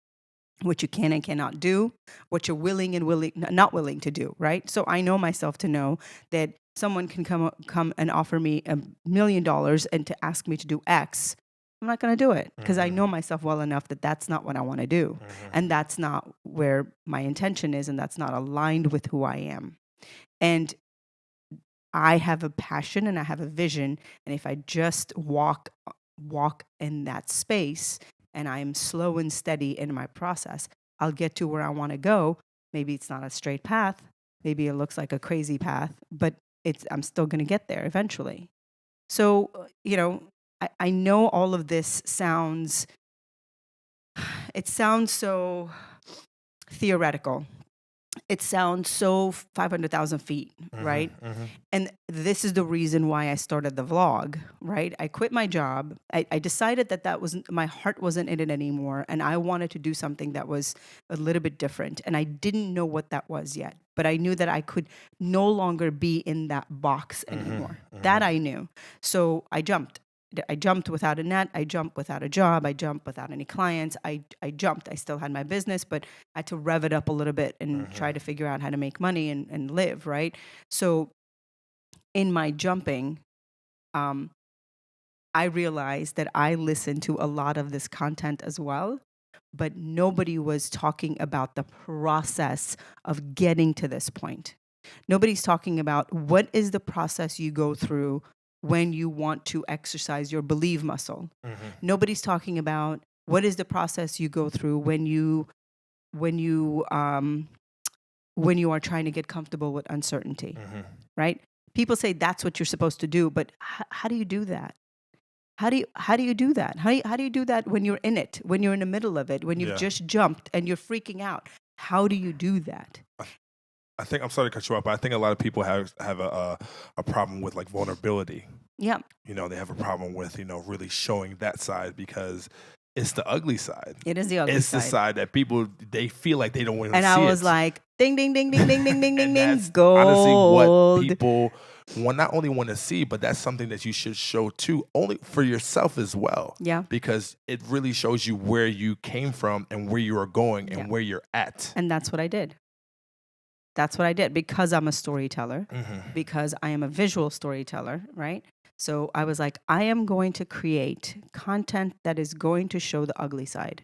what you can and cannot do, what you're willing and not willing to do, right? So I know myself to know that someone can come and offer me $1 million and to ask me to do X. I'm not going to do it because I know myself well enough that that's not what I want to do. And that's not where my intention is, and that's not aligned with who I am. And I have a passion and I have a vision. And if I just walk in that space and I'm slow and steady in my process, I'll get to where I want to go. Maybe it's not a straight path. Maybe it looks like a crazy path, but I'm still going to get there eventually. So, I know all of this sounds so theoretical. It sounds so 500,000 feet, right? And this is the reason why I started the vlog, right? I quit my job. I decided that wasn't, my heart wasn't in it anymore. And I wanted to do something that was a little bit different. And I didn't know what that was yet. But I knew that I could no longer be in that box anymore. That I knew. So I jumped. I jumped without a net. I jumped without a job. I jumped without any clients. I jumped. I still had my business, but I had to rev it up a little bit and try to figure out how to make money and live, right? So in my jumping, I realized that I listened to a lot of this content as well, but nobody was talking about the process of getting to this point. Nobody's talking about what is the process you go through when you want to exercise your believe muscle. Nobody's talking about what is the process you go through when you are trying to get comfortable with uncertainty, right? People say that's what you're supposed to do, but how do you do that? How do you do that? How do you do that when you're in it, when you're in the middle of it, when you've just jumped and you're freaking out? How do you do that? I think, I'm sorry to cut you off, but I think a lot of people have a problem with like vulnerability. Yeah. You know, they have a problem with, you know, really showing that side because it's the ugly side. It is the ugly side. It's the side that people, they feel like they don't want to see. And I was like, ding, ding, ding, ding, ding, ding, ding, ding, ding, gold. Honestly, what people not only want to see, but that's something that you should show too, only for yourself as well. Yeah. Because it really shows you where you came from and where you are going and where you're at. And that's what I did. That's what I did because I'm a storyteller, because I am a visual storyteller, right? So I was like, I am going to create content that is going to show the ugly side.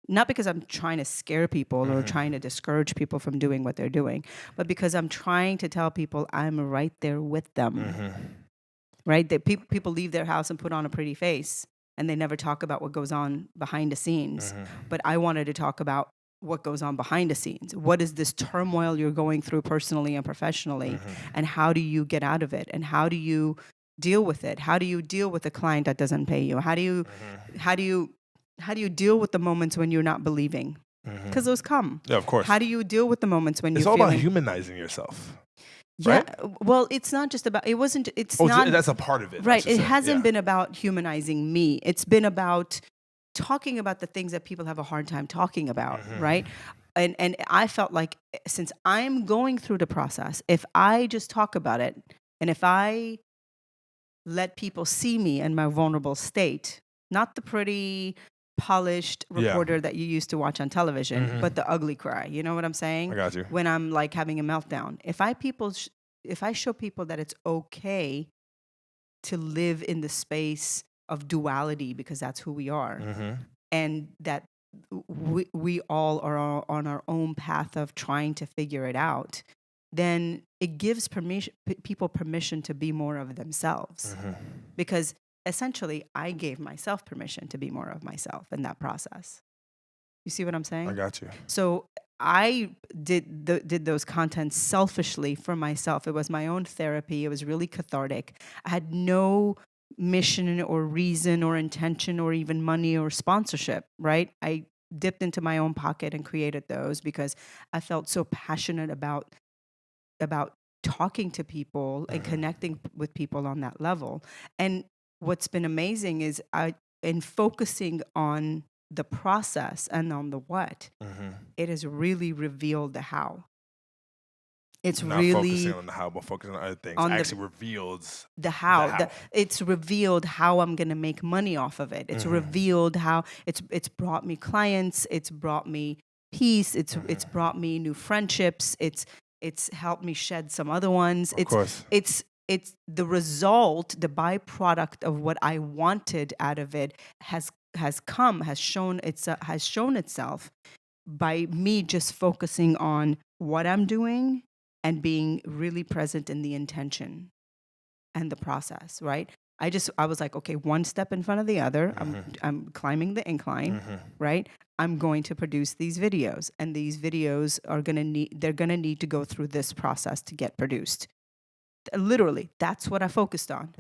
Not because I'm trying to scare people or trying to discourage people from doing what they're doing, but because I'm trying to tell people I'm right there with them, right? That people leave their house and put on a pretty face and they never talk about what goes on behind the scenes. But I wanted to talk about what goes on behind the scenes. What is this turmoil you're going through personally and professionally? And how do you get out of it? And how do you deal with it? How do you deal with a client that doesn't pay you? How do you deal with the moments when you're not believing? Because those come. Yeah, of course. How do you deal with the moments when it's all about humanizing yourself? Yeah. Right? Well, it's not just about, it's not. That's a part of it. Right. It hasn't been about humanizing me. It's been about talking about the things that people have a hard time talking about, right? And I felt like since I'm going through the process, if I just talk about it and if I let people see me in my vulnerable state, not the pretty polished reporter that you used to watch on television, but the ugly cry, you know what I'm saying? I got you. When I'm like having a meltdown. If I show people that it's okay to live in the space of duality because that's who we are, and that we all are on our own path of trying to figure it out, then it gives people permission to be more of themselves. Because essentially, I gave myself permission to be more of myself in that process. You see what I'm saying? I got you. So I did those contents selfishly for myself. It was my own therapy. It was really cathartic. I had no mission or reason or intention or even money or sponsorship, right? I dipped into my own pocket and created those because I felt so passionate about talking to people and connecting with people on that level. And what's been amazing is in focusing on the process and on the what, it has really revealed the how. It's not really focusing on the how, but focusing on other things. Actually reveals the how. It's revealed how I'm going to make money off of it. It's revealed how it's brought me clients. It's brought me peace. It's brought me new friendships. It's helped me shed some other ones. Of course. It's the result, the byproduct of what I wanted out of it has shown itself by me just focusing on what I'm doing and being really present in the intention and the process, right? I was like, okay, one step in front of the other. I'm climbing the incline, right? I'm going to produce these videos, and these videos they're gonna need to go through this process to get produced. Literally, that's what I focused on.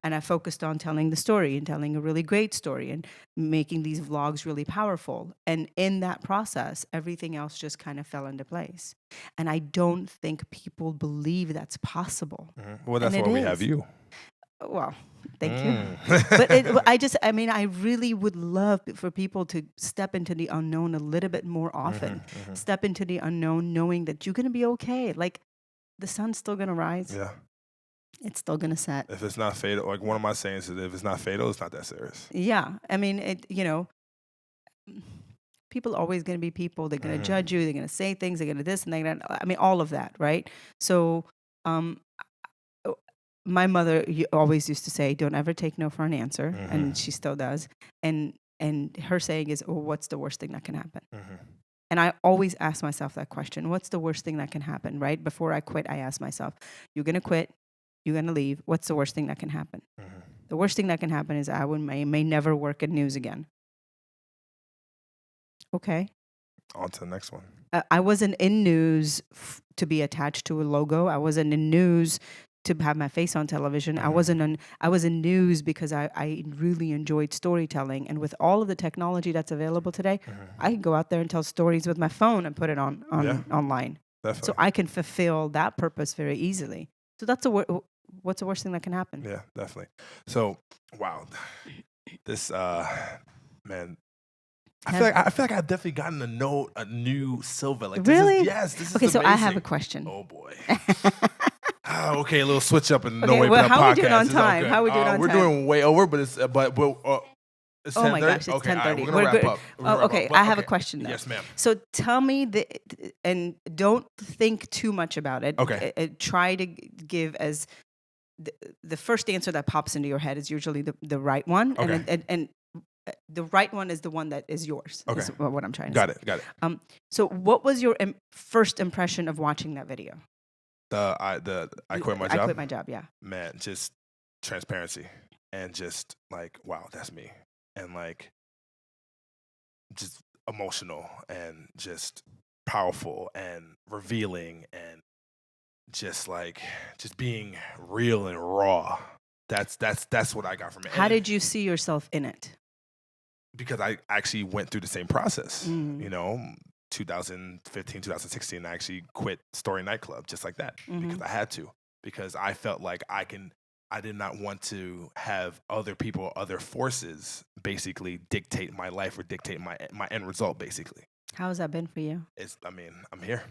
And I focused on telling the story and telling a really great story and making these vlogs really powerful. And in that process, everything else just kind of fell into place. And I don't think people believe that's possible. Well, that's why we have you. Well, thank you. But I really would love for people to step into the unknown a little bit more often. Step into the unknown knowing that you're going to be okay. Like, the sun's still going to rise. Yeah. It's still going to set. If it's not fatal, like one of my sayings is, if it's not fatal, it's not that serious. Yeah. I mean, people are always going to be people. They're going to judge you. They're going to say things. They're going to this and they're going to, all of that, right? So my mother always used to say, don't ever take no for an answer. And she still does. And her saying is, well, what's the worst thing that can happen? And I always ask myself that question. What's the worst thing that can happen, right? Before I quit, I ask myself, you're going to quit. You're going to leave. What's the worst thing that can happen? The worst thing that can happen is I may never work in news again. Okay. On to the next one. I wasn't in news to be attached to a logo. I wasn't in news to have my face on television. I was in news because I really enjoyed storytelling. And with all of the technology that's available today, I can go out there and tell stories with my phone and put it on online. Definitely. So I can fulfill that purpose very easily. So that's what's the worst thing that can happen? Yeah, definitely. So, wow. This, man, I feel like I've definitely gotten to know a new Silva. Like, really? This is okay, so amazing. I have a question. Oh, boy. Okay, a little switch up in Okay, NoWayButUp Podcast. how are we doing on time? How are we doing on time? We're doing way over, but it's 10:30. Oh my gosh, it's 10:30. Right, we're gonna wrap up. Okay, I have a question though. Yes, ma'am. So tell me and don't think too much about it. Okay. Try to give as the first answer that pops into your head is usually the right one, Okay. and the right one is the one that is yours. Okay. Is what I'm trying to say. Got it. So what was your first impression of watching that video? I quit my job. I quit my job. Yeah. Man, just transparency and just like, wow, that's me, and like just emotional and just powerful and revealing and just being real and raw. That's what I got from it. How did you see yourself in it? Because I actually went through the same process. 2015, 2016, I actually quit Story Nightclub just like that because I had to. Because I felt like I did not want to have other people, other forces basically dictate my life or dictate my end result basically. How has that been for you? I'm here.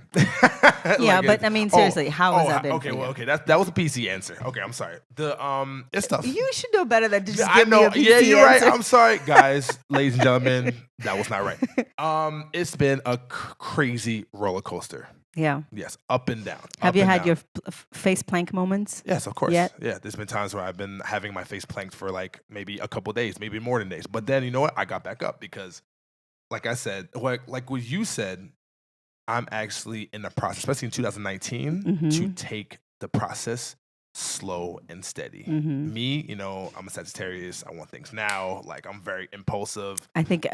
Yeah, but I mean, seriously, how has that been for you? Okay, that was a PC answer. Okay, I'm sorry. It's tough. You should know better than to just I give know. me a PC Yeah, you're answer. right. I'm sorry, guys, ladies and gentlemen. That was not right. It's been a crazy roller coaster. Yeah. Yes, up and down. Have you had your face plank moments? Yes, of course. Yet? Yeah, there's been times where I've been having my face planked for like maybe a couple days, maybe more than days. But then you know what? I got back up because, like I said, like what you said, I'm actually in the process, especially in 2019, to take the process slow and steady. Me, I'm a Sagittarius. I want things now. Like I'm very impulsive. I think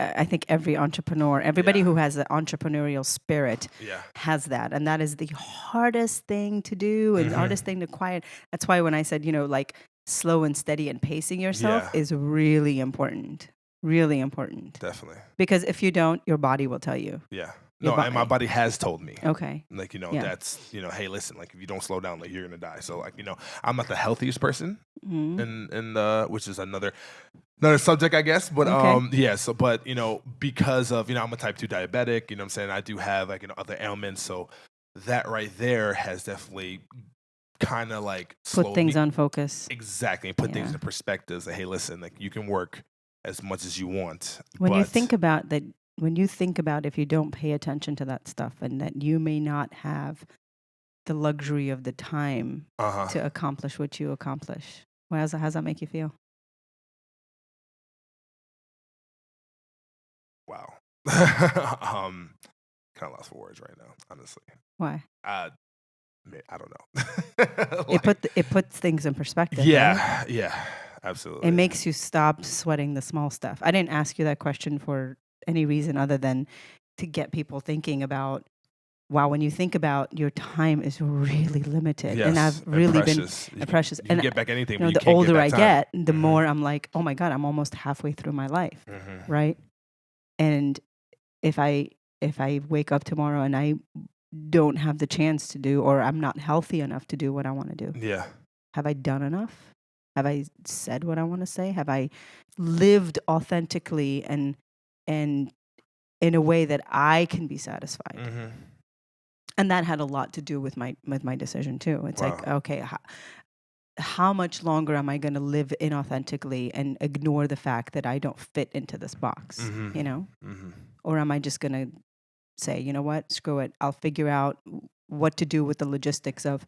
every entrepreneur, everybody who has the entrepreneurial spirit, has that, and that is the hardest thing to do and the hardest thing to quiet. That's why when I said, like slow and steady and pacing yourself is really important. Really important. Definitely. Because if you don't, your body will tell you. Yeah. No, and my body has told me. Okay. Like, that's, hey, listen, like if you don't slow down, like you're going to die. So like, I'm not the healthiest person in which is another subject, I guess. But but because of, I'm a type 2 diabetic, you know what I'm saying? I do have like, other ailments. So that right there has definitely kind of like put things on focus. Exactly. Put things in perspective. Like, hey, listen, like you can work as much as you want. When you think about that, if you don't pay attention to that stuff and that you may not have the luxury of the time to accomplish what you accomplish, how's that make you feel? Wow. Kind of lost for words right now, honestly. Why? I don't know. It puts things in perspective. Yeah, right? Yeah. Absolutely. It makes you stop sweating the small stuff. I didn't ask you that question for any reason other than to get people thinking about, wow, when you think about your time is really limited. Yes, and I've really been precious. You can get back anything, but you the can't older get I back get, the more I'm like, oh my God, I'm almost halfway through my life. Right? And if I wake up tomorrow and I don't have the chance to do, or I'm not healthy enough to do what I want to do. Yeah. Have I done enough? Have I said what I want to say? Have I lived authentically and in a way that I can be satisfied? And that had a lot to do with my decision too. It's like, okay, how much longer am I going to live inauthentically and ignore the fact that I don't fit into this box? Or am I just going to say, you know what, screw it. I'll figure out what to do with the logistics of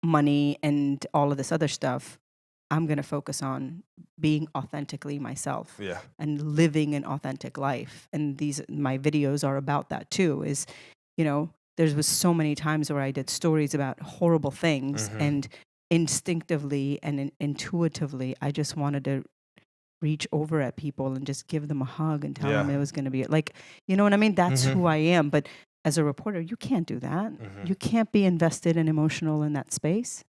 money and all of this other stuff. I'm going to focus on being authentically myself and living an authentic life. And my videos are about that too, is, there was so many times where I did stories about horrible things and instinctively and intuitively, I just wanted to reach over at people and just give them a hug and tell Yeah. them it was going to be like, you know what I mean? That's Mhm. who I am. But as a reporter, you can't do that. Mhm. You can't be invested and emotional in that space.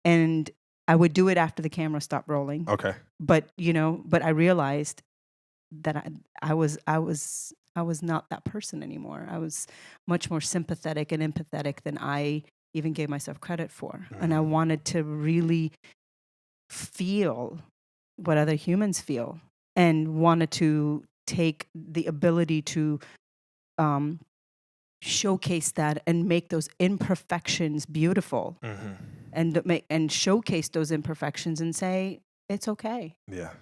And I would do it after the camera stopped rolling. Okay. But I realized that I was not that person anymore. I was much more sympathetic and empathetic than I even gave myself credit for. And I wanted to really feel what other humans feel, and wanted to take the ability to showcase that and make those imperfections beautiful, and showcase those imperfections and say it's okay. Yeah.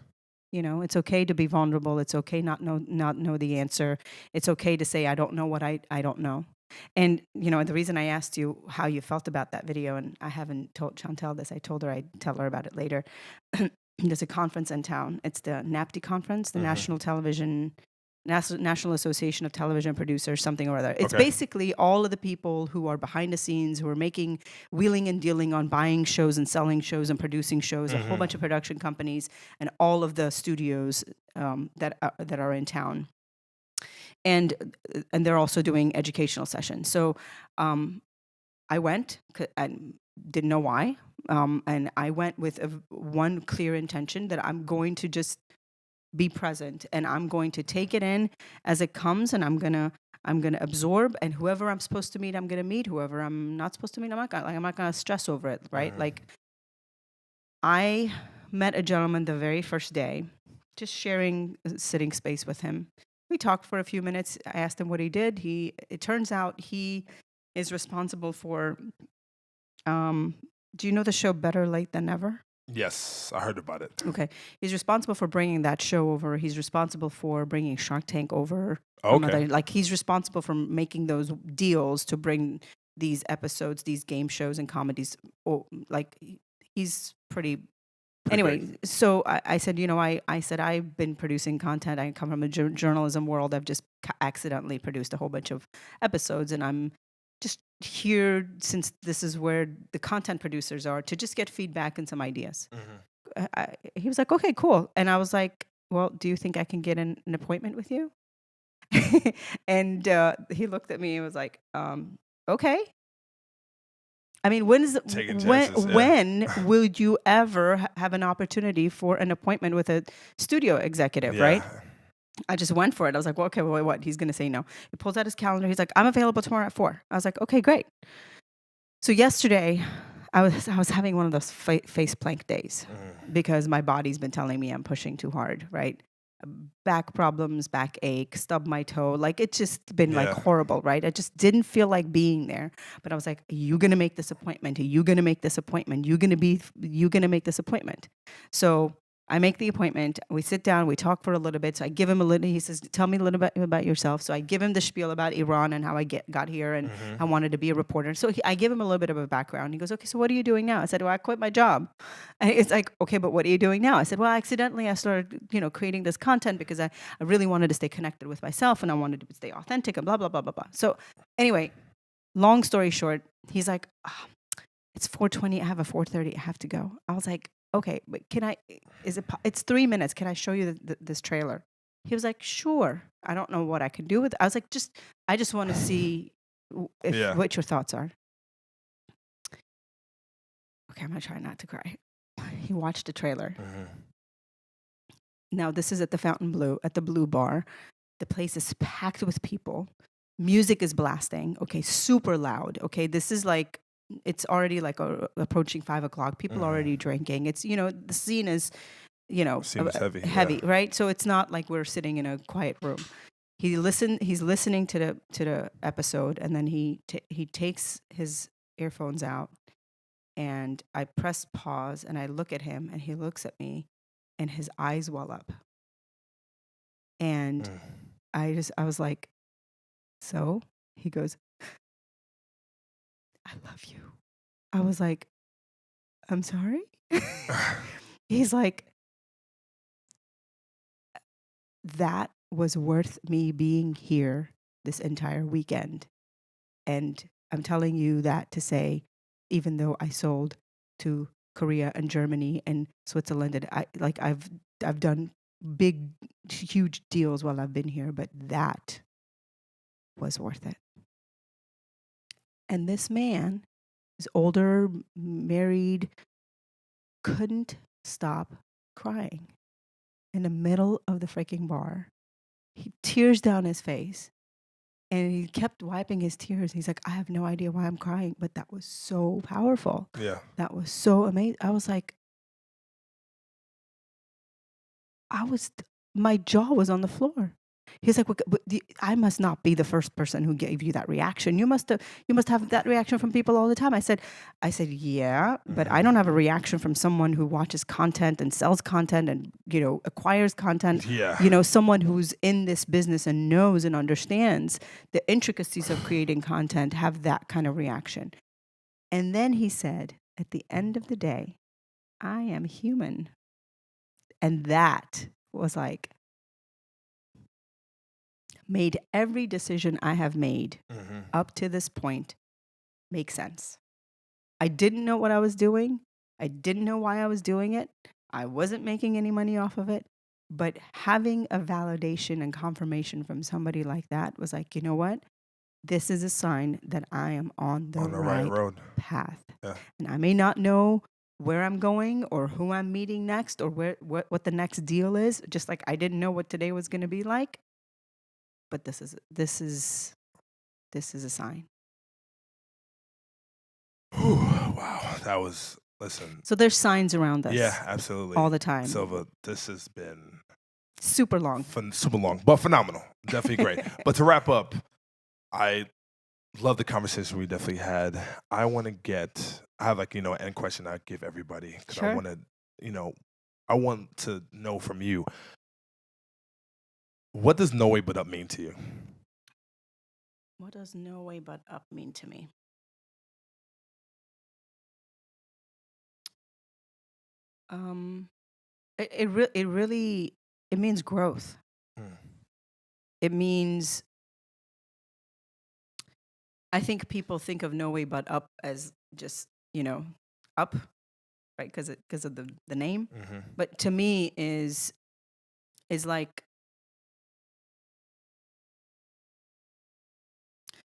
It's okay to be vulnerable. It's okay not know the answer. It's okay to say I don't know what I don't know. And the reason I asked you how you felt about that video, and I haven't told Chantel this. I told her I'd tell her about it later. There's a conference in town. It's the NAPTE conference, the National Association of Television Producers, something or other. It's basically all of the people who are behind the scenes, who are wheeling and dealing on buying shows and selling shows and producing shows, a whole bunch of production companies, and all of the studios that are in town. And they're also doing educational sessions. So I went and didn't know why. And I went with one clear intention, that I'm going to just be present, and I'm going to take it in as it comes, and I'm gonna absorb, and whoever I'm supposed to meet, I'm gonna meet. Whoever I'm not supposed to meet, I'm not gonna stress over it, right? Like, I met a gentleman the very first day, just sharing a sitting space with him. We talked for a few minutes. I asked him what he did. It turns out he is responsible for, do you know the show Better Late Than Never? Yes, I heard about it. Okay. He's responsible for bringing that show over. He's responsible for bringing Shark Tank over. Okay. He's responsible for making those deals to bring these episodes, these game shows and comedies. He's pretty anyway, great. So I said, I said, I've been producing content. I come from a journalism world. I've just accidentally produced a whole bunch of episodes, and I'm just here, since this is where the content producers are, to just get feedback and some ideas. He was like, okay, cool. And I was like, well, do you think I can get an appointment with you? And he looked at me and was like, okay. I mean, when will you ever have an opportunity for an appointment with a studio executive, right? I just went for it. I was like, well, okay, well, what? He's going to say no. He pulls out his calendar. He's like, I'm available tomorrow at 4. I was like, okay, great. So yesterday, I was having one of those face plank days because my body's been telling me I'm pushing too hard, right? Back problems, backache, stub my toe. Like, it's just been like horrible, right? I just didn't feel like being there. But I was like, are you going to make this appointment? Are you going to make this appointment? You going to make this appointment? So I make the appointment. We sit down. We talk for a little bit. So I give him a little. He says, "Tell me a little bit about yourself." So I give him the spiel about Iran and how I got here, and I wanted to be a reporter. So I give him a little bit of a background. He goes, "Okay, so what are you doing now?" I said, "Well, I quit my job." And it's like, "Okay, but what are you doing now?" I said, "Well, accidentally I started, creating this content because I really wanted to stay connected with myself, and I wanted to stay authentic, and blah blah blah blah blah." So anyway, long story short, he's like, oh, "It's 4:20. I have a 4:30. I have to go." I was like, okay, but it's 3 minutes. Can I show you this trailer? He was like, sure. I don't know what I can do with it. I was like, I just want to see what your thoughts are. Okay, I'm going to try not to cry. He watched the trailer. Now, this is at the Fountain Blue, at the Blue Bar. The place is packed with people. Music is blasting. Okay, super loud. Okay, this is like, it's already like approaching 5 o'clock. People are already drinking. It's, the scene is, heavy, right? So it's not like we're sitting in a quiet room. He's listening to the episode, and then he takes his earphones out, and I press pause, and I look at him, and he looks at me, and his eyes well up. And I was like, so? He goes, I love you. I was like, I'm sorry? He's like, that was worth me being here this entire weekend. And I'm telling you that to say, even though I sold to Korea and Germany and Switzerland, and I've done big, huge deals while I've been here, but that was worth it. And this man is older, married, couldn't stop crying in the middle of the freaking bar. He tears down his face. And he kept wiping his tears. He's like, I have no idea why I'm crying, but that was so powerful. Yeah. That was so amazing. I was like, my jaw was on the floor. He's like, I must not be the first person who gave you that reaction. You must have that reaction from people all the time. I said, yeah, but I don't have a reaction from someone who watches content and sells content and, acquires content. Yeah. Someone who's in this business and knows and understands the intricacies of creating content have that kind of reaction. And then he said, at the end of the day, I am human. And that was like, made every decision I have made up to this point make sense. I didn't know what I was doing. I didn't know why I was doing it. I wasn't making any money off of it. But having a validation and confirmation from somebody like that was like, you know what? This is a sign that I am on the right road path. Yeah. And I may not know where I'm going or who I'm meeting next or what the next deal is. Just like I didn't know what today was going to be like. But this is a sign. Wow, that was, listen. So there's signs around us. Yeah, absolutely. All the time. Silva, this has been super long, but phenomenal. Definitely great. But to wrap up, I love the conversation we definitely had. I want to I have an end question I give everybody because sure. I want to know from you. What does No Way But Up mean to you? What does No Way But Up mean to me? It really means growth. It means, I think people think of No Way But Up as just up, right? Because of the name. But to me is like,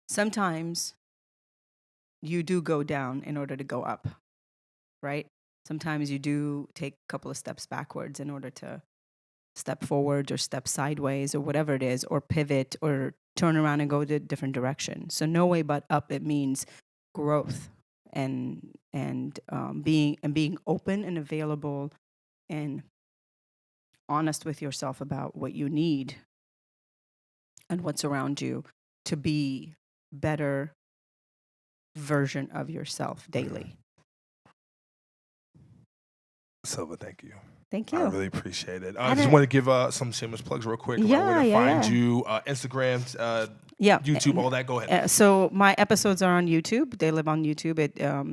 sometimes you do go down in order to go up, right? Sometimes you do take a couple of steps backwards in order to step forward or step sideways or whatever it is, or pivot or turn around and go to a different direction. So no way but up, it means growth and being open and available and honest with yourself about what you need and what's around you to be better version of yourself daily. Silva, thank you. Thank you. I really appreciate it. I just want to give some shameless plugs real quick. Yeah, where to find you, Instagram, YouTube, all that. Go ahead. So my episodes are on YouTube. They live on YouTube.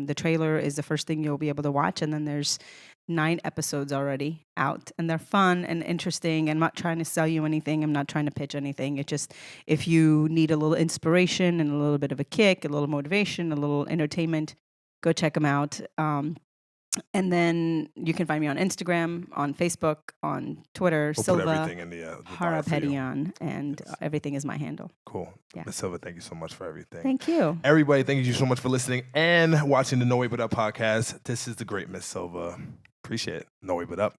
The trailer is the first thing you'll be able to watch, and then there's 9 episodes already out, and they're fun and interesting. I'm not trying to sell you anything. I'm not trying to pitch anything. It's just, if you need a little inspiration and a little bit of a kick, a little motivation, a little entertainment, go check them out. And then you can find me on Instagram, on Facebook, on Twitter, we'll Silva put everything in the Harapetian, and everything is my handle. Cool. Yeah. Ms. Silva, thank you so much for everything. Thank you. Everybody, thank you so much for listening and watching the No Way But Up podcast. This is the great Ms. Silva. Appreciate it. No Way But Up.